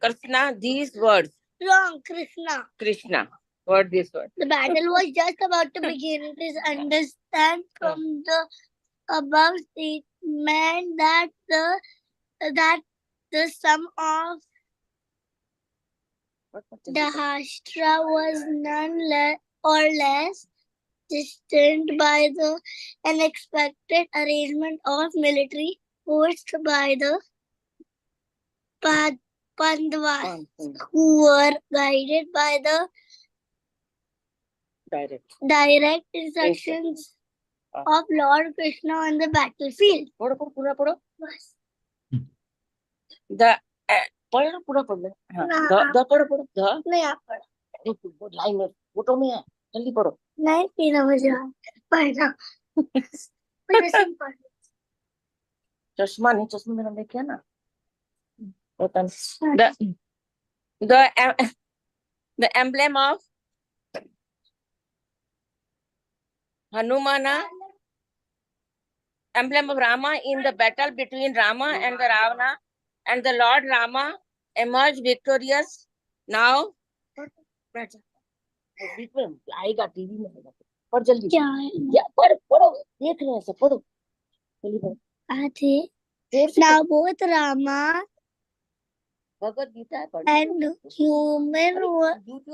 Speaker 6: Krishna these words.
Speaker 7: Wrong, Krishna.
Speaker 6: Krishna. What this word?
Speaker 7: The battle was just about to begin. It is understand from the above statement that the sum of Dahashtra was none less distant by the unexpected arrangement of military forced by the Pandavas, who were guided by the direct instructions of Lord Krishna on the battlefield.
Speaker 6: The line में photo में है जल्दी पढ़ो
Speaker 7: नहीं पीना मुझे पढ़ना
Speaker 6: चश्मा नहीं चश्मा मेरा लेके आना the emblem of Hanumana, emblem of Rama in the battle between Rama and the Ravana, and the Lord Rama emerged victorious. Now, आएगा टीवी में पढ़ जल्दी
Speaker 7: क्या है
Speaker 6: पढ़ो देख रहे हैं सब पढ़ो
Speaker 7: आधे now both Rama
Speaker 6: Bhagavad Gita
Speaker 7: and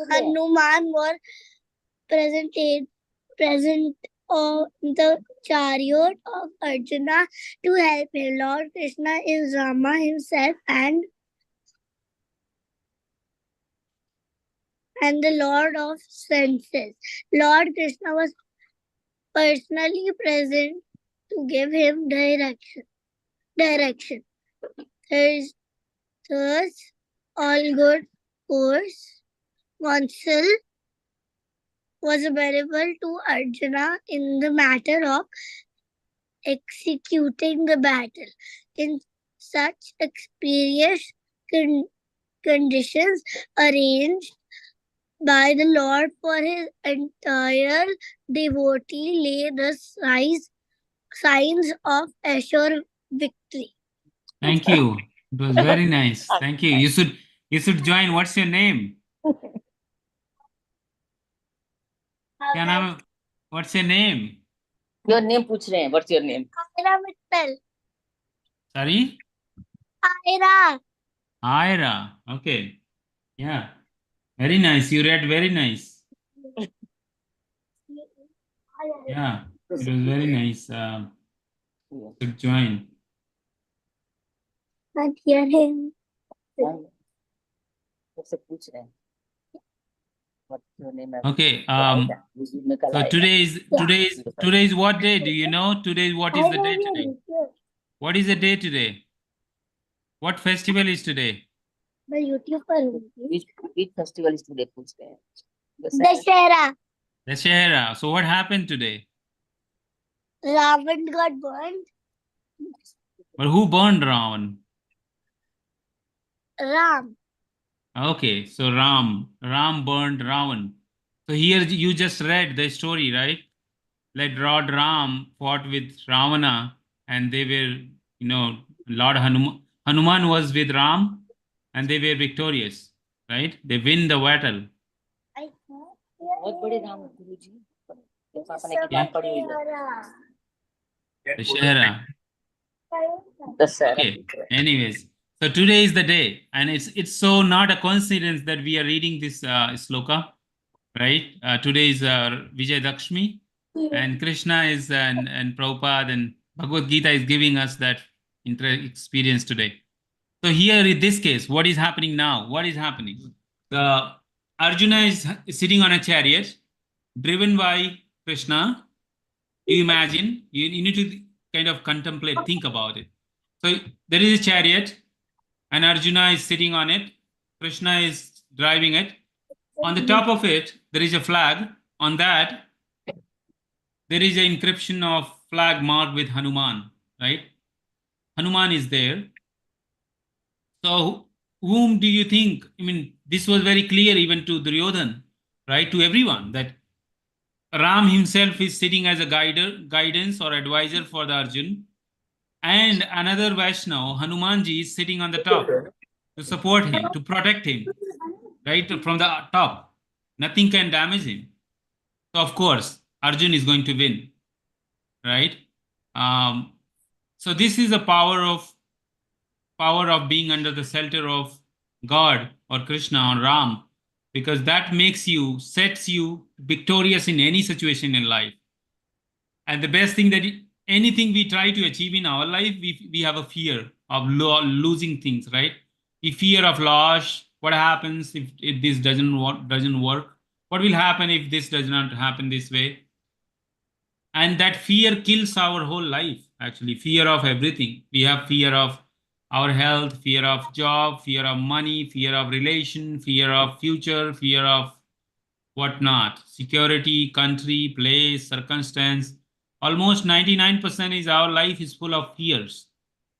Speaker 7: Hanuman were present on the chariot of Arjuna to help him. Lord Krishna is Rama himself and the Lord of senses. Lord Krishna was personally present to give him direction. Thus, all good counsel was available to Arjuna in the matter of executing the battle. In such experienced conditions arranged by the Lord for his entire devotee lay the signs of assured victory.
Speaker 1: Thank you. It was very nice. Thank you. You should join. What's your name? क्या नाम है? What's your name?
Speaker 6: Your name पूछ रहे हैं. What's your name?
Speaker 7: Aira Mittal.
Speaker 1: Sorry?
Speaker 7: Aira.
Speaker 1: Ira. Okay. Yeah. Very nice. You read very nice. Yeah. It was very nice. To join.
Speaker 7: Not hear him.
Speaker 6: सबसे पूछ रहे हैं. What's your name?
Speaker 1: Okay. So today is what day? Do you know? What is the day today? What is the day today? What festival is today?
Speaker 7: मैं YouTube पर हूँ.
Speaker 6: Which festival is today? पूछ रहे हैं.
Speaker 7: Dashera.
Speaker 1: Dashera. So what happened today?
Speaker 7: Ravan got burned.
Speaker 1: But who burned Ravan?
Speaker 7: Ram.
Speaker 1: Okay, so Ram burned Ravan. So here you just read the story, right? Like Lord Ram fought with Ravana, and they were, Lord Hanuman was with Ram, and they were victorious, right? They win the battle.
Speaker 6: बहुत बड़े राम गुरुजी. पापा ने किताब पढ़ी हुई है.
Speaker 1: Dashera. Okay. Anyways, so today is the day, and it's so not a coincidence that we are reading this sloka, right? Today is Vijay Dakshmi, and Krishna is and Prabhupada and Bhagavad Gita is giving us that experience today. So here in this case, what is happening now? What is happening? The Arjuna is sitting on a chariot driven by Krishna. You imagine, you need to kind of contemplate, think about it. So there is a chariot, and Arjuna is sitting on it. Krishna is driving it. On the top of it, there is a flag. On that, there is an inscription of flag marked with Hanuman, right? Hanuman is there. So whom do you think? I mean, this was very clear even to Duryodhan, right? To everyone that Ram himself is sitting as a guidance or advisor for the Arjun, and another Vaishnav, Hanumanji, is sitting on the top to support him, to protect him, right from the top. Nothing can damage him. So of course, Arjun is going to win, right? So this is the power of being under the shelter of God or Krishna or Ram, because that sets you victorious in any situation in life. And the best thing that anything we try to achieve in our life, we have a fear of losing things, right? We fear of loss. What happens if this doesn't work? What will happen if this does not happen this way? And that fear kills our whole life, actually. Fear of everything. We have fear of our health, fear of job, fear of money, fear of relation, fear of future, fear of whatnot, security, country, place, circumstance. Almost 99% is our life is full of fears.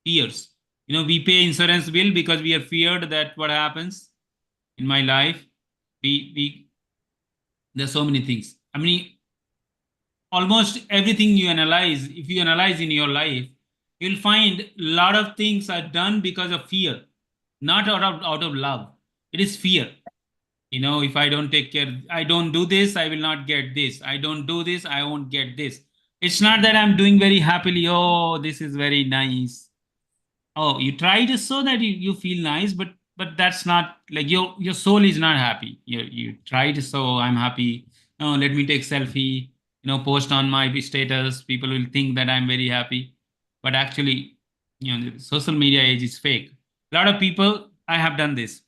Speaker 1: Fears. We pay insurance bill because we are feared that what happens in my life. There's so many things. I mean, almost everything you analyze, if you analyze in your life, you'll find a lot of things are done because of fear, not out of love. It is fear. If I don't take care, I don't do this, I will not get this. I don't do this, I won't get this. It's not that I'm doing very happily. Oh, this is very nice. Oh, you try to so that you feel nice, but that's not like your soul is not happy. You try to so I'm happy. No, let me take selfie. Post on my status. People will think that I'm very happy, but actually, the social media age is fake. A lot of people, I have done this.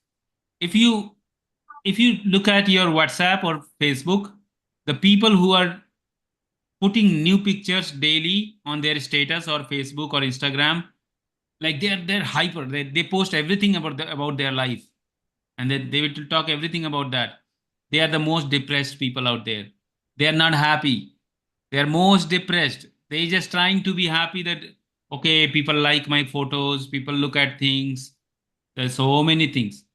Speaker 1: If you look at your WhatsApp or Facebook, the people who are putting new pictures daily on their status or Facebook or Instagram, like they're hyper. They post everything about their life, and they will talk everything about that. They are the most depressed people out there. They are not happy. They are most depressed. They just trying to be happy that okay, people like my photos, people look at things. There's so many things.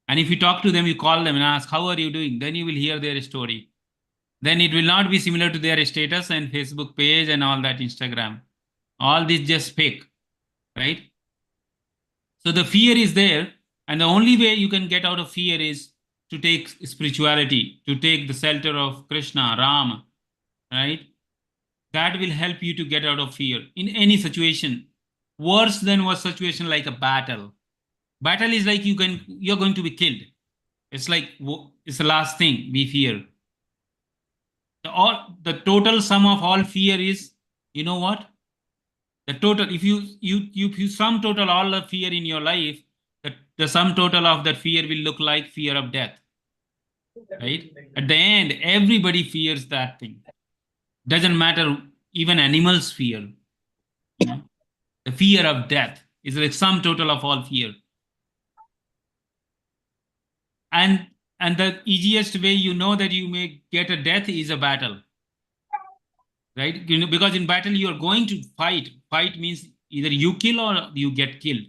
Speaker 1: And if you talk to them, you call them and ask, how are you doing? Then you will hear their story. Then it will not be similar to their status and Facebook page and all that Instagram. All this just fake, right? So the fear is there. And the only way you can get out of fear is to take spirituality, to take the shelter of Krishna, Ram, right? That will help you to get out of fear in any situation. Worse than was situation like a battle. Battle is like you're going to be killed. It's like it's the last thing we fear. The total sum of all fear is, you know what? The total, if you sum total all the fear in your life, the sum total of that fear will look like fear of death. Right? At the end, everybody fears that thing. Doesn't matter, even animals fear. The fear of death is like sum total of all fear. And the easiest way that you may get a death is a battle. Right? Because in battle you are going to fight. Fight means either you kill or you get killed.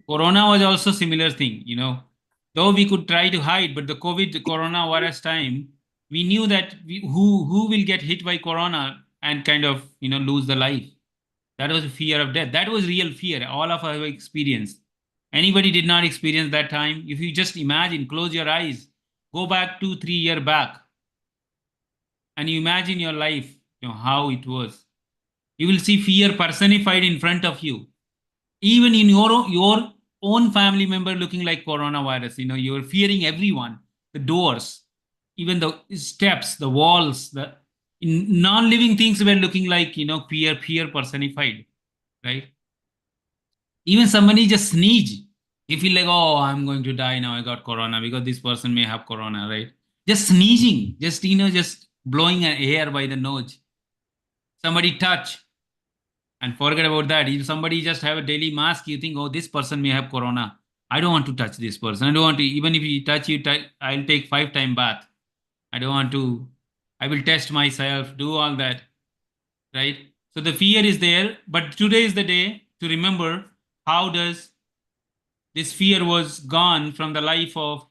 Speaker 1: Corona was also similar thing, Though we could try to hide, but the coronavirus time, we knew that who will get hit by corona and kind of lose the life. That was a fear of death. That was real fear. All of us have experienced. Anybody did not experience that time? If you just imagine, close your eyes, go back 2-3 years back, and you imagine your life, how it was. You will see fear personified in front of you. Even in your own family member looking like coronavirus, you're fearing everyone, the doors. even the steps, the walls, the non-living things were looking like, fear personified, right? Even somebody just sneeze, you feel like, oh, I'm going to die now, I got corona, because this person may have corona, right? Just sneezing, just, just blowing an air by the nose. Somebody touch, and forget about that. If somebody just have a daily mask, you think, oh, this person may have corona. I don't want to touch this person. I don't want to, even if you touch you, I'll take 5-time bath. I don't want to, I will test myself, do all that, right? So the fear is there, but today is the day to remember how does this fear was gone from the life of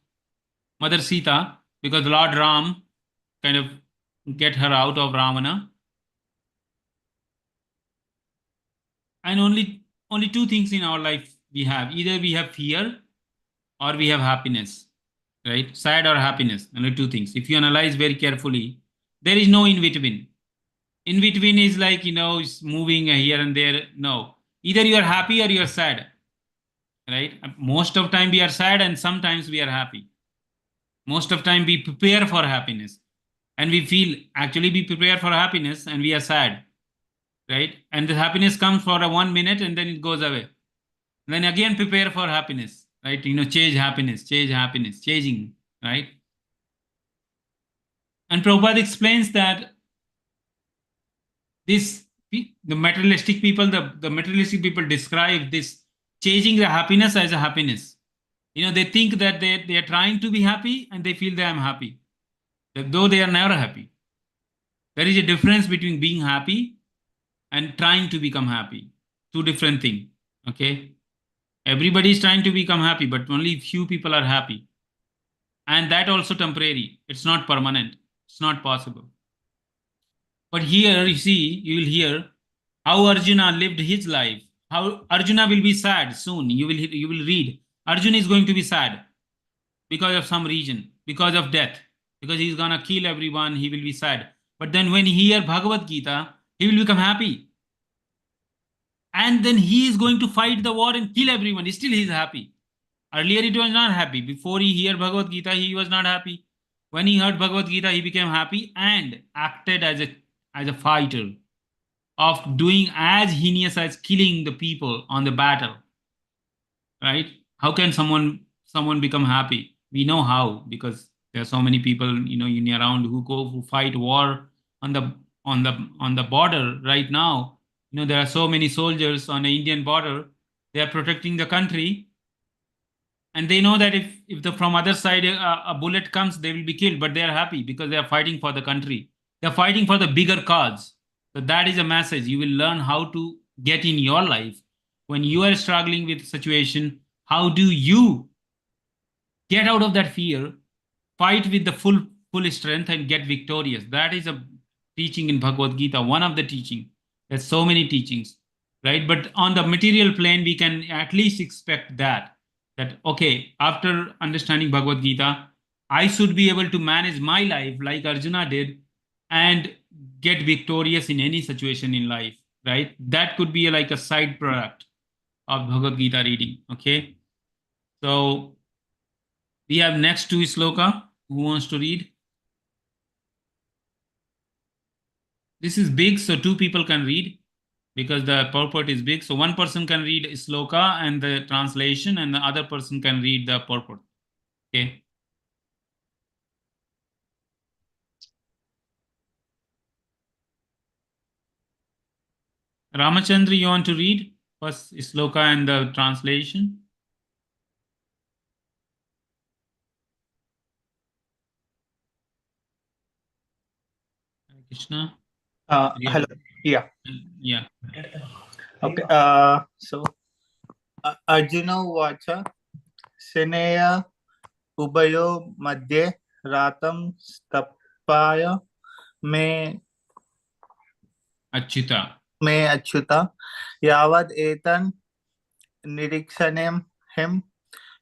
Speaker 1: Mother Sita, because Lord Ram kind of get her out of Ravana. And only two things in our life we have. Either we have fear or we have happiness, right? Sad or happiness, only two things. If you analyze very carefully, there is no in between. In between is like, it's moving here and there. No, either you are happy or you are sad, right? Most of time we are sad and sometimes we are happy. Most of time we prepare for happiness and we feel, actually we prepare for happiness and we are sad, right? And the happiness comes for a 1 minute and then it goes away. Then again prepare for happiness, right? Chase happiness, chasing, right? And Prabhupada explains that the materialistic people, the materialistic people describe this chasing the happiness as a happiness. They think that they are trying to be happy and they feel that I'm happy, though they are never happy. There is a difference between being happy and trying to become happy. Two different things. Okay. Everybody is trying to become happy, but only few people are happy. And that also temporary. It's not permanent. It's not possible. But here you see, you will hear how Arjuna lived his life. How Arjuna will be sad soon. You will read. Arjuna is going to be sad because of some reason, because of death, because he's gonna kill everyone. He will be sad. But then when he hear Bhagavad Gita, he will become happy. And then he is going to fight the war and kill everyone. Still he is happy. Earlier it was not happy. Before he heard Bhagavad Gita, he was not happy. When he heard Bhagavad Gita, he became happy and acted as a fighter of doing as heinous as killing the people on the battle. Right? How can someone become happy? We know how, because there are so many people around who fight war on the border right now. There are so many soldiers on the Indian border. They are protecting the country. And they know that if from other side a bullet comes, they will be killed, but they are happy because they are fighting for the country. They are fighting for the bigger cause. So that is a message you will learn how to get in your life. When you are struggling with situation, how do you get out of that fear, fight with the full strength and get victorious? That is a teaching in Bhagavad Gita, one of the teaching. There's so many teachings, right? But on the material plane, we can at least expect that okay, after understanding Bhagavad Gita, I should be able to manage my life like Arjuna did and get victorious in any situation in life, right? That could be like a side product of Bhagavad Gita reading, okay? So we have next two sloka. Who wants to read? This is big, so two people can read, because the purport is big. So one person can read sloka and the translation, and the other person can read the purport. Okay. Ramachandra, you want to read first sloka and the translation? Krishna.
Speaker 5: Hello. Yeah.
Speaker 1: Yeah.
Speaker 5: Okay. So Arjuna Vacha Seneya Ubayo Madhye Ratam Stapaya Me Achyuta Yavad Etan Niriksanem Him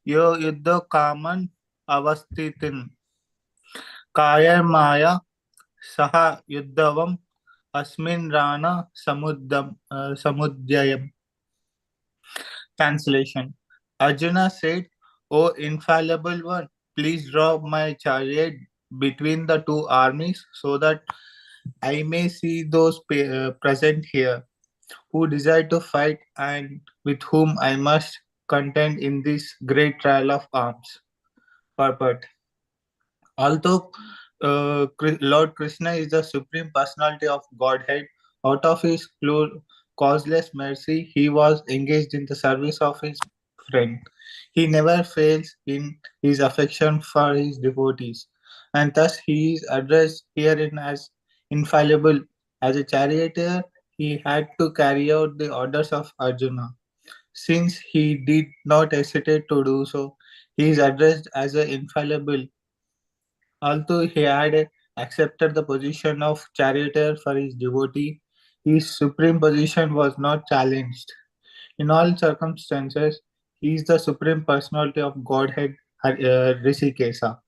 Speaker 5: Yo Yuddha Kaman Avastitin Kaya Maya Saha Yuddhavam Asmin Rana Samudyayam. Translation. Arjuna said, O infallible one, please draw my chariot between the two armies, so that I may see those present here who desire to fight and with whom I must contend in this great trial of arms. Purport. Although Lord Krishna is the supreme personality of Godhead, out of his causeless mercy, he was engaged in the service of his friend. He never fails in his affection for his devotees, and thus he is addressed herein as infallible. As a charioteer, he had to carry out the orders of Arjuna. Since he did not hesitate to do so, he is addressed as an infallible. Although he had accepted the position of charioteer for his devotee, his supreme position was not challenged. In all circumstances, he is the supreme personality of Godhead, Rishikesa,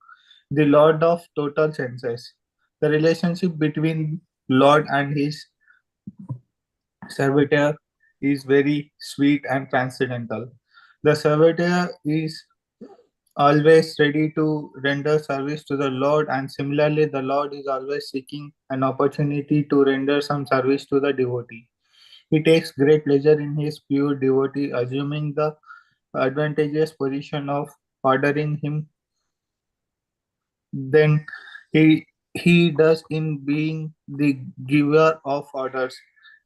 Speaker 5: the Lord of total senses. The relationship between Lord and his servitor is very sweet and transcendental. The servitor is always ready to render service to the Lord, and similarly, the Lord is always seeking an opportunity to render some service to the devotee. He takes great pleasure in his pure devotee, assuming the advantageous position of ordering him. Then he does in being the giver of orders.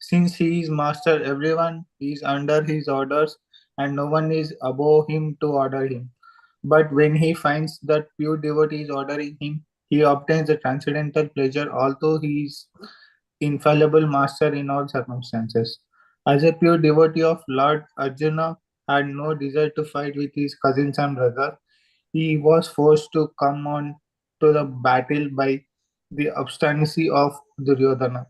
Speaker 5: Since he is master, everyone is under his orders, and no one is above him to order him. But when he finds that pure devotee is ordering him, he obtains the transcendental pleasure, although he is infallible master in all circumstances. As a pure devotee of Lord, Arjuna had no desire to fight with his cousins and brothers. He was forced to come on to the battle by the obstinacy of Duryodhana,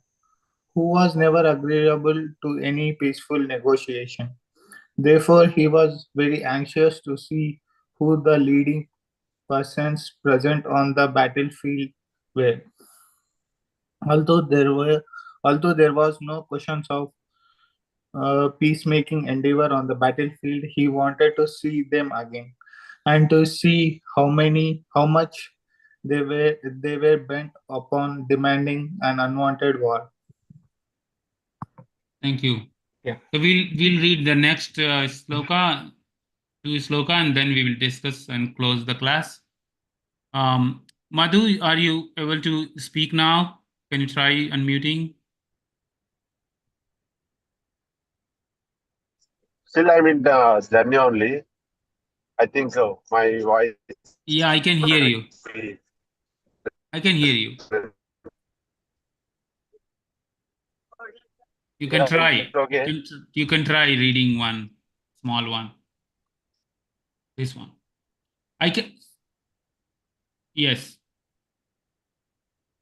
Speaker 5: who was never agreeable to any peaceful negotiation. Therefore, he was very anxious to see who the leading persons present on the battlefield were. Although there were, although there was no questions of peacemaking endeavor on the battlefield, he wanted to see them again and to see how much they were bent upon demanding an unwanted war.
Speaker 1: Thank you.
Speaker 5: Yeah.
Speaker 1: So we'll read the next sloka, and then we will discuss and close the class. Madhu, are you able to speak now? Can you try unmuting?
Speaker 8: Still, I'm in the journey only. I think so. My voice.
Speaker 1: Yeah, I can hear you. I can hear you. You can try.
Speaker 8: Okay.
Speaker 1: You can try reading one small one. This one. I can. Yes.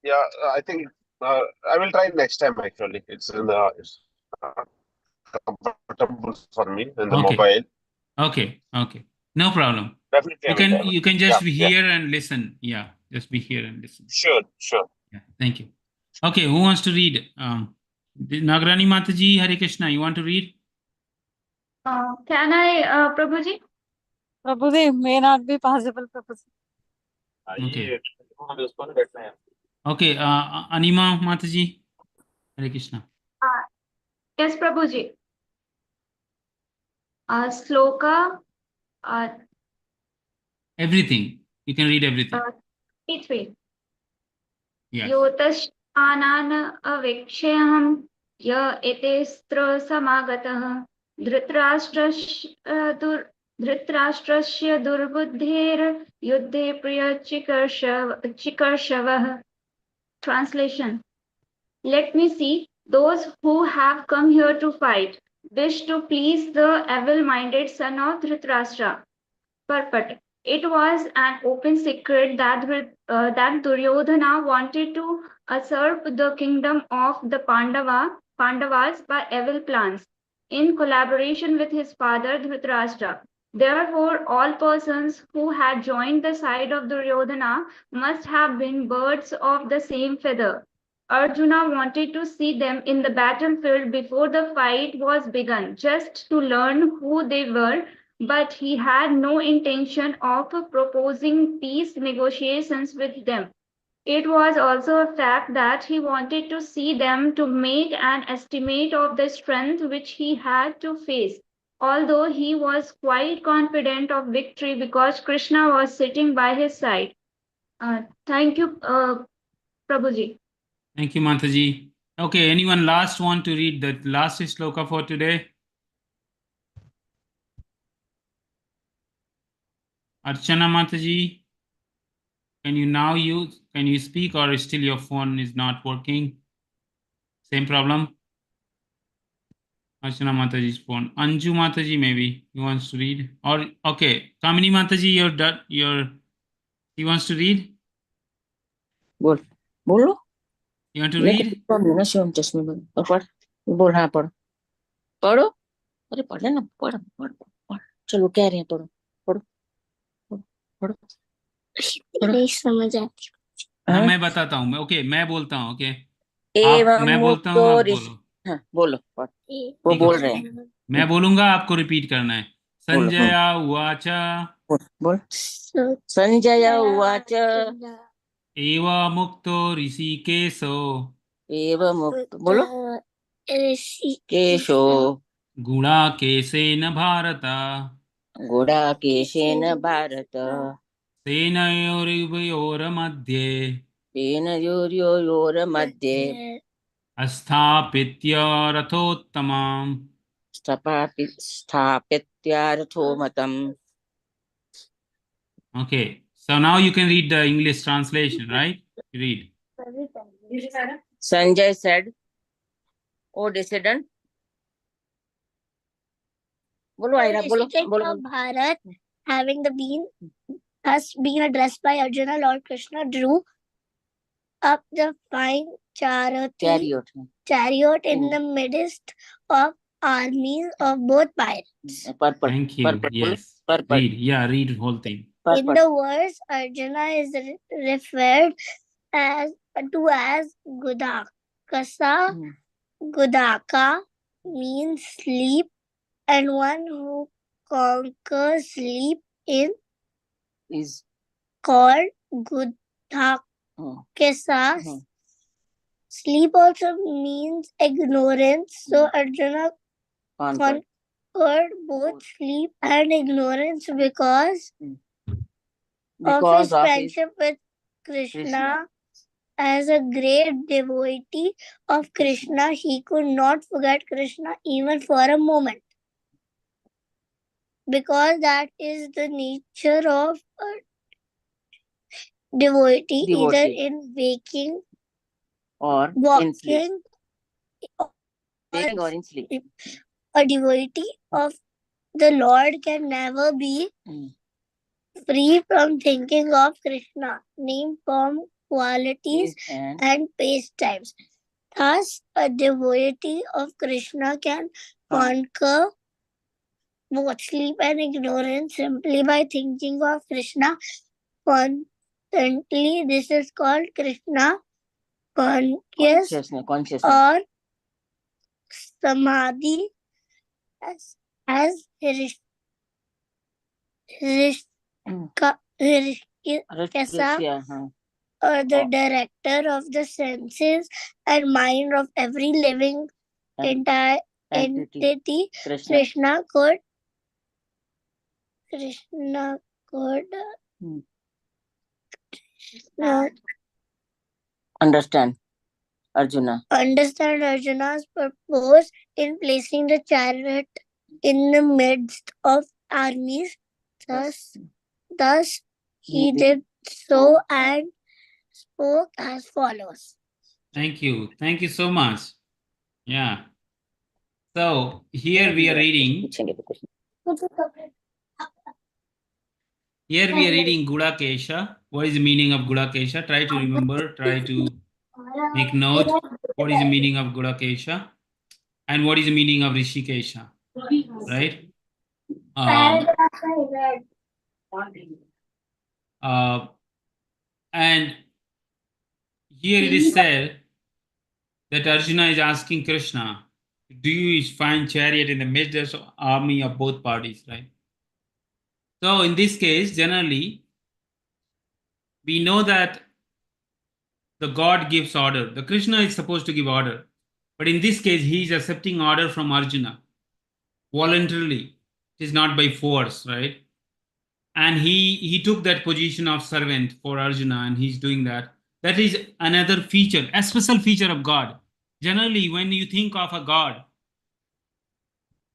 Speaker 8: Yeah, I think I will try next time. Actually, it's in the comfortable for me in the
Speaker 1: Okay.
Speaker 8: mobile.
Speaker 1: Okay. No problem.
Speaker 8: Definitely.
Speaker 1: You can just be
Speaker 8: Yeah.
Speaker 1: here and listen. Yeah, just be here and listen.
Speaker 8: Sure.
Speaker 1: Yeah. Thank you. Okay, who wants to read? Nagarani Mataji, Hare Krishna. You want to read?
Speaker 3: Can I, Prabhuji?
Speaker 2: Prabhuji, may not be possible, Prabhuji.
Speaker 1: Okay. Okay, Anima Mataji, Hare Krishna.
Speaker 3: Yes, Prabhuji. Sloka
Speaker 1: Everything. You can read everything.
Speaker 3: 33.
Speaker 1: Yes.
Speaker 3: योतश्चानान् अवेक्ष्यहं य एतेऽस्त्र समागतः धृतराष्ट्रस्य दुर्बुद्धेर् युद्धे चिकर्षवः. Translation. Let me see those who have come here to fight, wish to please the evil-minded son of Dhritarashtra. Purport. It was an open secret that Duryodhana wanted to usurp the kingdom of the Pandavas by evil plans, in collaboration with his father Dhritarashtra. Therefore, all persons who had joined the side of Duryodhana must have been birds of the same feather. Arjuna wanted to see them in the battlefield before the fight was begun, just to learn who they were, but he had no intention of proposing peace negotiations with them. It was also a fact that he wanted to see them to make an estimate of the strength which he had to face, although he was quite confident of victory because Krishna was sitting by his side. Thank you, Prabhuji.
Speaker 1: Thank you, Mataji. Okay, anyone last want to read the last sloka for today? Archana Mataji, can you speak, or still your phone is not working? Same problem? Archana Mataji's phone. Anju Mataji, maybe he wants to read. Or okay, Kamini Mataji, he wants to read?
Speaker 6: बोलो
Speaker 1: You want to read?
Speaker 6: ना शिवम चश्मे पढ़ बोल हाँ पढ़ो पढ़ो अरे पढ़ लेना पढ़ पढ़ पढ़ चलो कह रहे हैं पढ़ो पढ़ो पढ़ो
Speaker 7: नहीं समझ आती।
Speaker 1: हाँ, मैं बताता हूँ। ओके, मैं बोलता हूँ। ओके, मैं
Speaker 6: बोलता
Speaker 1: हूँ, आप बोलो।
Speaker 6: हाँ बोलो पढ़ वो
Speaker 1: ठीक है।
Speaker 6: बोल रहे हैं
Speaker 1: मैं बोलूंगा, आपको रिपीट करना है। संजय उवाच
Speaker 6: बोल संजय उवाच
Speaker 1: एवं मुक्तो ऋषिकेशो
Speaker 6: एवं बोलो Kesho
Speaker 1: गुणाकेशेन Bharat
Speaker 6: गुडाकेशेन Bharat
Speaker 1: सेनयोरुभयोर्मध्ये
Speaker 6: सेनयोर्योर्मध्ये
Speaker 1: स्थापित्य रथोत्तमम्
Speaker 6: स्थापित्यार्थोमतम्.
Speaker 1: Okay, so now you can read the English translation, right? Read.
Speaker 6: Sanjay said, "O dissident." बोलो आयरा बोलो बोलो
Speaker 7: Bharat, having thus been addressed by Arjuna, Lord Krishna drew up the fine chariot in the midst of armies of both pirates.
Speaker 1: Thank you. Yes. Read. Yeah, read the whole thing.
Speaker 7: In the verse, Arjuna is referred as Gudakasa. Gudaka means sleep, and one who conquers sleep is called Gudakasa. Sleep also means ignorance. So Arjuna conquered both sleep and ignorance because of his friendship with Krishna. As a great devotee of Krishna, he could not forget Krishna even for a moment, because that is the nature of a devotee. Either in waking or walking or in sleep. A devotee of the Lord can never be free from thinking of Krishna, name, form, qualities and pastimes. Thus, a devotee of Krishna can conquer both sleep and ignorance simply by thinking of Krishna constantly. This is called Krishna consciousness or samadhi, as Hrishikesa, or the director of the senses and mind of every living entity. Krishna could
Speaker 6: understand
Speaker 7: Arjuna's purpose in placing the chariot in the midst of armies. Thus he did so and spoke as follows.
Speaker 1: Thank you. Thank you so much. Yeah. So here we are reading. Here we are reading Gudakesha. What is the meaning of Gudakesha? Try to remember. Try to make note. What is the meaning of Gudakesha? And what is the meaning of Rishikesha? Right? And here it is said that Arjuna is asking Krishna, do you find chariot in the midst of army of both parties, right? So in this case, generally, we know that the God gives order. The Krishna is supposed to give order. But in this case, he is accepting order from Arjuna voluntarily. It is not by force, right? And he took that position of servant for Arjuna, and he's doing that. That is another feature, a special feature of God. Generally, when you think of a God,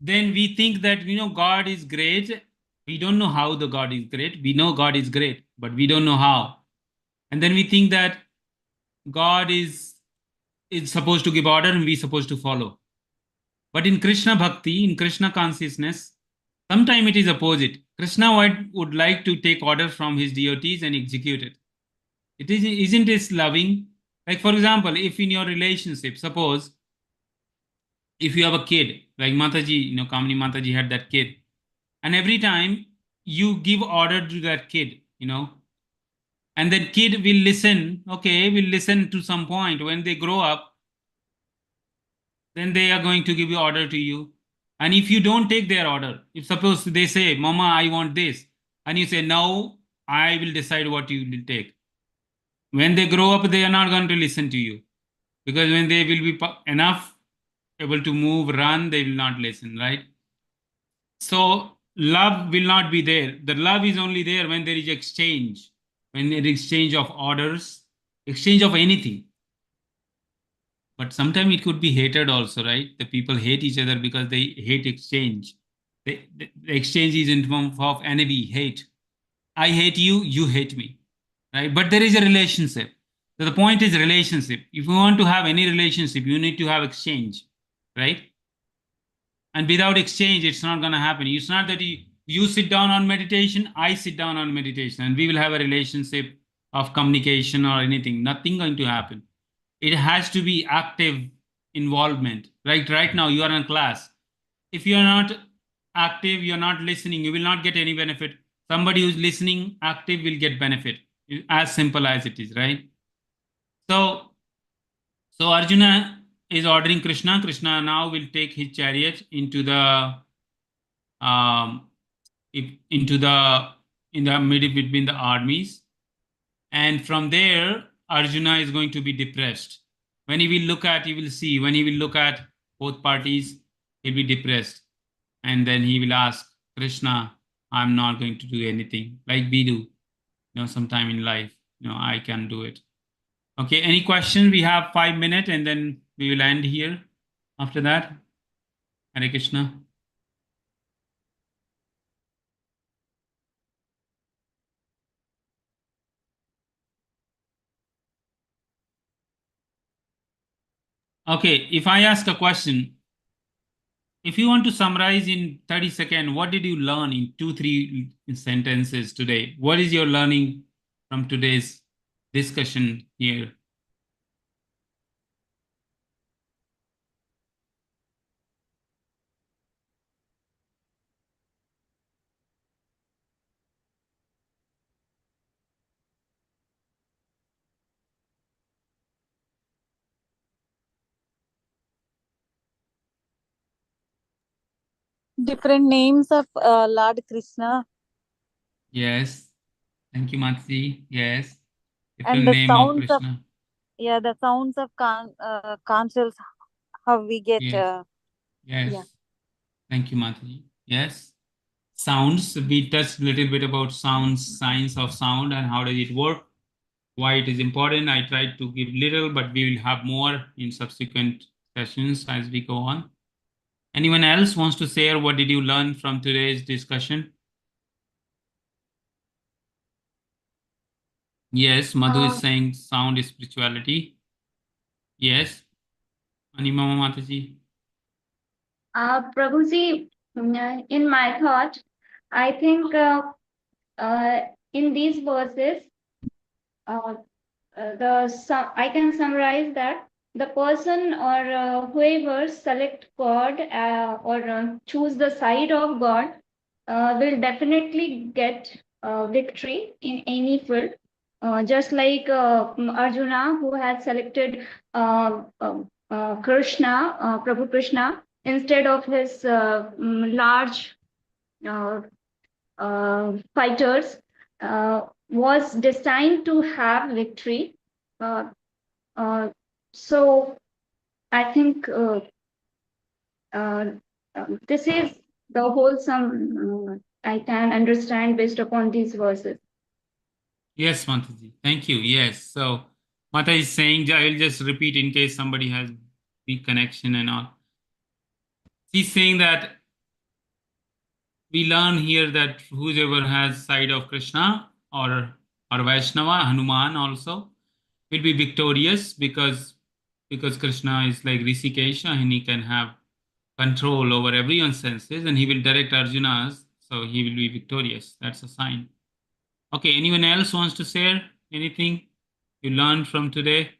Speaker 1: then we think that, God is great. We don't know how the God is great. We know God is great, but we don't know how. And then we think that God is supposed to give order and we're supposed to follow. But in Krishna Bhakti, in Krishna consciousness, sometimes it is opposite. Krishna would like to take order from his devotees and execute it. Isn't it loving? Like, for example, if in your relationship, suppose if you have a kid, like Mataji, Kamini Mataji had that kid, and every time you give order to that kid, and that kid will listen, will listen to some point. When they grow up, then they are going to give you order to you. And if you don't take their order, if suppose they say, Mama, I want this, and you say, no, I will decide what you will take. When they grow up, they are not going to listen to you, because when they will be enough able to move, run, they will not listen, right? So love will not be there. The love is only there when there is exchange, when there is exchange of orders, exchange of anything. But sometimes it could be hated also, right? The people hate each other because they hate exchange. The exchange is in form of envy, hate. I hate you, you hate me, right? But there is a relationship. So the point is relationship. If you want to have any relationship, you need to have exchange, right? And without exchange, it's not going to happen. It's not that you sit down on meditation, I sit down on meditation, and we will have a relationship of communication or anything. Nothing going to happen. It has to be active involvement. Right now, you are in class. If you are not active, you're not listening, you will not get any benefit. Somebody who's listening, active, will get benefit. As simple as it is, right? So Arjuna is ordering Krishna. Krishna now will take his chariot into the in the middle between the armies, and from there Arjuna is going to be depressed. When he will look at, when he will look at both parties, he'll be depressed, and then he will ask Krishna, I'm not going to do anything, like we do, sometime in life. I can do it. Okay, any question? We have 5 minutes, and then we will end here. After that, Hare Krishna. Okay, if I ask a question, if you want to summarize in 30 seconds, what did you learn in 2-3 sentences today? What is your learning from today's discussion here?
Speaker 2: Different names of Lord Krishna.
Speaker 1: Yes. Thank you, Matsi. Yes.
Speaker 2: And
Speaker 1: Different
Speaker 2: the
Speaker 1: name of
Speaker 2: sounds of,
Speaker 1: Krishna.
Speaker 2: the sounds of consoles, how we get.
Speaker 1: Yes. Yes.
Speaker 2: Yeah.
Speaker 1: Thank you, Matsi. Yes. Sounds. We touched a little bit about sounds, science of sound, and how does it work, why it is important. I tried to give little, but we will have more in subsequent sessions as we go on. Anyone else wants to share what did you learn from today's discussion? Yes, Madhu is saying sound is spirituality. Yes. Animama Mataji.
Speaker 3: Prabhuji, in my thought, I think in these verses, I can summarize that the person or whoever select God or choose the side of God will definitely get victory in any field. Just like Arjuna, who had selected Krishna, Prabhu Krishna, instead of his large fighters, was destined to have victory. So I think this is the wholesome I can understand based upon these verses.
Speaker 1: Yes, Mataji. Thank you. Yes. So Mata is saying, I will just repeat in case somebody has weak connection and all. She's saying that we learn here that whoever has side of Krishna or Vaishnava, Hanuman also will be victorious because Krishna is like Rishikesha and he can have control over everyone's senses and he will direct Arjuna's, so he will be victorious. That's a sign. Okay, anyone else wants to share anything you learned from today?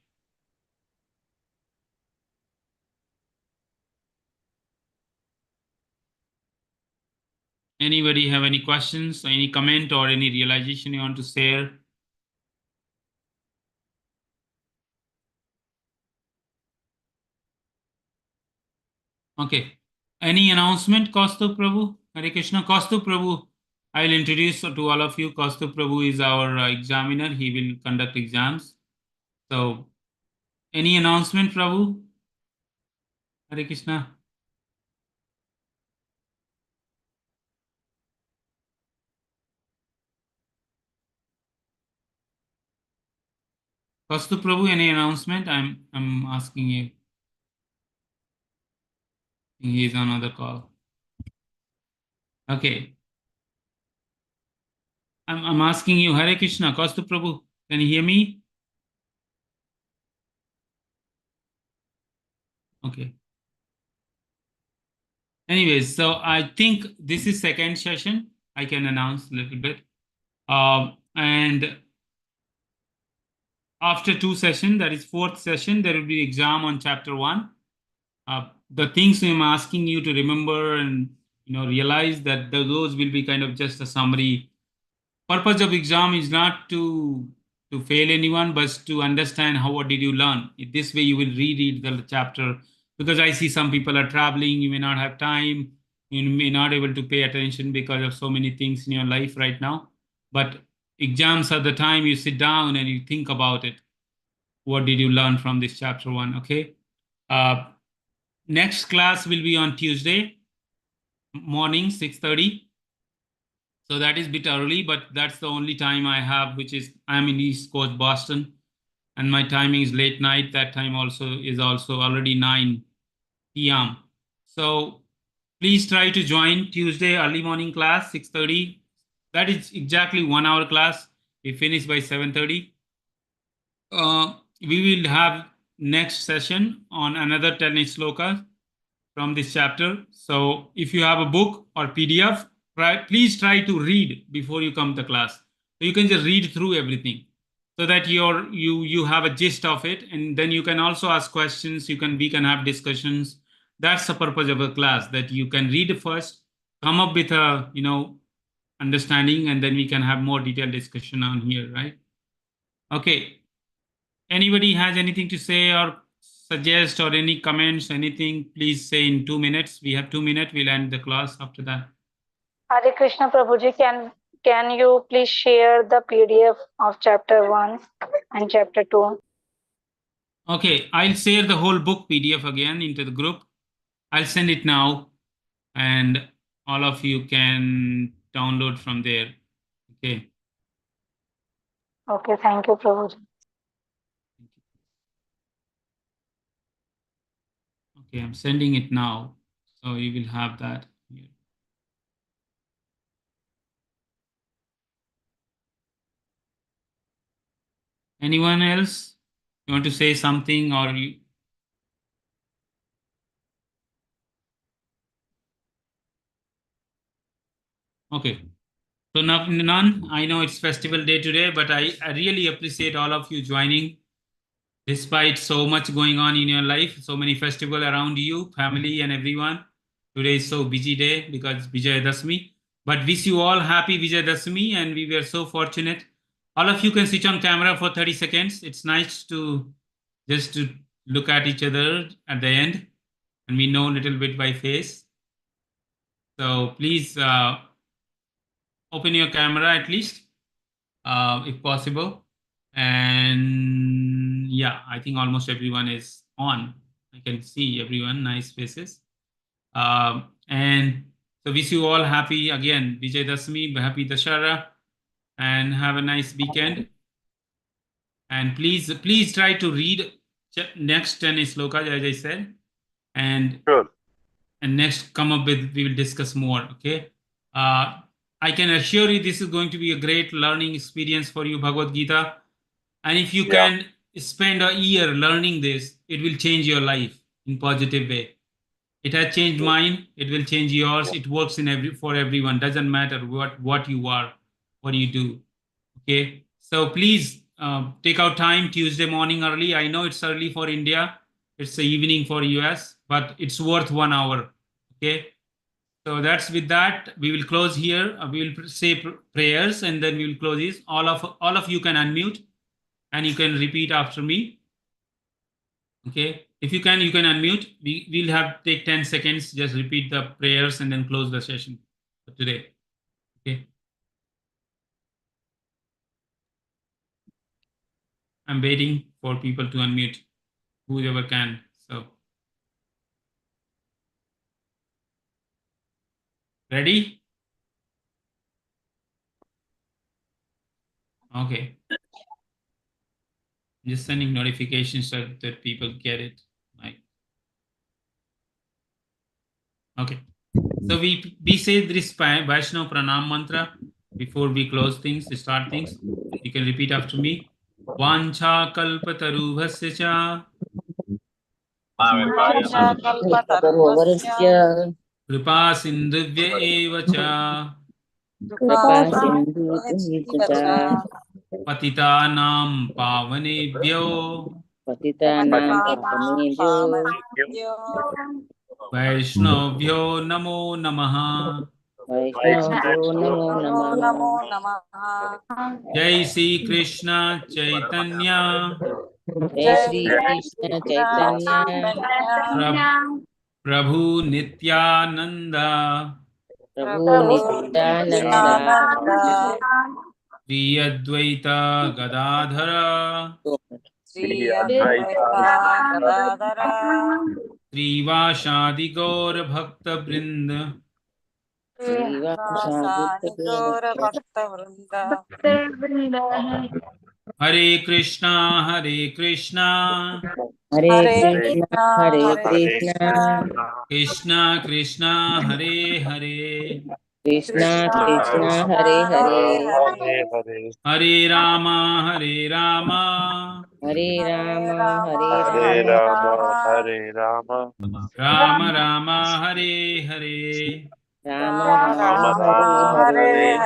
Speaker 1: Anybody have any questions, any comment or any realization you want to share? Okay. Any announcement, Kaustubh Prabhu? Hare Krishna. Kaustubh Prabhu, I will introduce to all of you. Kaustubh Prabhu is our examiner. He will conduct exams. So, any announcement, Prabhu? Hare Krishna. Kaustubh Prabhu, any announcement? I'm asking you. He is on another call. Okay. I'm asking you, Hare Krishna, Kaustubh Prabhu, can you hear me? Okay. Anyways, so I think this is second session. I can announce a little bit. And after two sessions, that is fourth session, there will be exam on chapter 1. The things I'm asking you to remember and realize that those will be kind of just a summary. Purpose of exam is not to fail anyone, but to understand what did you learn. This way you will reread the chapter, because I see some people are traveling, you may not have time, you may not able to pay attention because of so many things in your life right now. But exams are the time you sit down and you think about it. What did you learn from this chapter 1? Okay. Next class will be on Tuesday morning, 6:30. So that is a bit early, but that's the only time I have, which is I'm in East Coast, Boston, and my timing is late night. That time also is also already 9 p.m. So please try to join Tuesday early morning class, 6:30. That is exactly 1 hour class. We finish by 7:30. We will have next session on another 10 slokas from this chapter. So if you have a book or PDF, please try to read before you come to class. So you can just read through everything so that you have a gist of it, and then you can also ask questions. We can have discussions. That's the purpose of a class, that you can read first, come up with a understanding, and then we can have more detailed discussion on here, right? Okay. Anybody has anything to say or suggest or any comments, anything, please say in 2 minutes. We have 2 minutes. We'll end the class after that.
Speaker 2: Hare Krishna Prabhuji, can you please share the PDF of chapter 1 and chapter 2?
Speaker 1: Okay, I'll share the whole book PDF again into the group. I'll send it now, and all of you can download from there. Okay.
Speaker 2: Okay, thank you, Prabhuji.
Speaker 1: Okay, I'm sending it now, so you will have that here. Anyone else? You want to say something, or you? Okay. So none. I know it's festival day today, but I really appreciate all of you joining. Despite so much going on in your life, so many festivals around you, family and everyone. Today is so busy day because Vijayadashmi. But wish you all happy Vijayadashmi, and we were so fortunate. All of you can switch on camera for 30 seconds. It's nice to just to look at each other at the end, and we know a little bit by face. So please open your camera at least, if possible. And yeah, I think almost everyone is on. I can see everyone, nice faces. And so wish you all happy again, Vijay Dasmi, happy Dashara, and have a nice weekend. And please try to read next 10 slokas, as I said, and
Speaker 8: Sure.
Speaker 1: and next come up with, we will discuss more. Okay. I can assure you this is going to be a great learning experience for you, Bhagavad Gita. And if you can spend a year learning this, it will change your life in positive way. It has changed mine. It will change yours. It works in for everyone. Doesn't matter what you are, what you do. Okay. So please take out time Tuesday morning early. I know it's early for India. It's the evening for US, but it's worth 1 hour. Okay. So that's with that. We will close here. We will say prayers and then we will close this. All of you can unmute and you can repeat after me. Okay. If you can unmute. We'll have take 10 seconds. Just repeat the prayers and then close the session for today. Okay. I'm waiting for people to unmute, whoever can. So, ready? Okay. Just sending notifications so that people get it. Like, okay. So we say this Vaishnav Pranam mantra before we close things, start things. You can repeat after me. Vancha kalpatarubhasya cha
Speaker 6: Sarvavarasya
Speaker 1: kripa sindhuvya eva cha
Speaker 6: kripa sindhu
Speaker 1: patitanam pavanebhyo
Speaker 6: patitanam pavanebhyo
Speaker 1: Vaishnavyo namo namaha.
Speaker 6: Vaishnavyo namo namah.
Speaker 1: Jai Sri Krishna Chaitanya
Speaker 6: Jai Sri Krishna Chaitanya
Speaker 1: Prabhu Nityananda
Speaker 6: Prabhu Nityananda
Speaker 1: Sri Advaita Gadadhara
Speaker 8: Shri Advaita
Speaker 1: Sri Vasadi Gaur Bhakta Brind
Speaker 6: Srivasadi
Speaker 1: Hare Krishna Hare Krishna
Speaker 6: Hare Krishna Hare Krishna
Speaker 1: Krishna Krishna Hare Hare
Speaker 6: Krishna
Speaker 8: Krishna
Speaker 6: Krishna Hare Hare
Speaker 8: Hare Hare
Speaker 1: Hare Rama Hare Rama
Speaker 6: Hare Rama Hare
Speaker 8: Hare
Speaker 6: Rama
Speaker 8: Rama Hare Rama
Speaker 1: Rama Rama Hare Hare
Speaker 6: Rama Rama
Speaker 8: Rama
Speaker 6: Hare
Speaker 8: Rama
Speaker 6: Hare
Speaker 8: Hare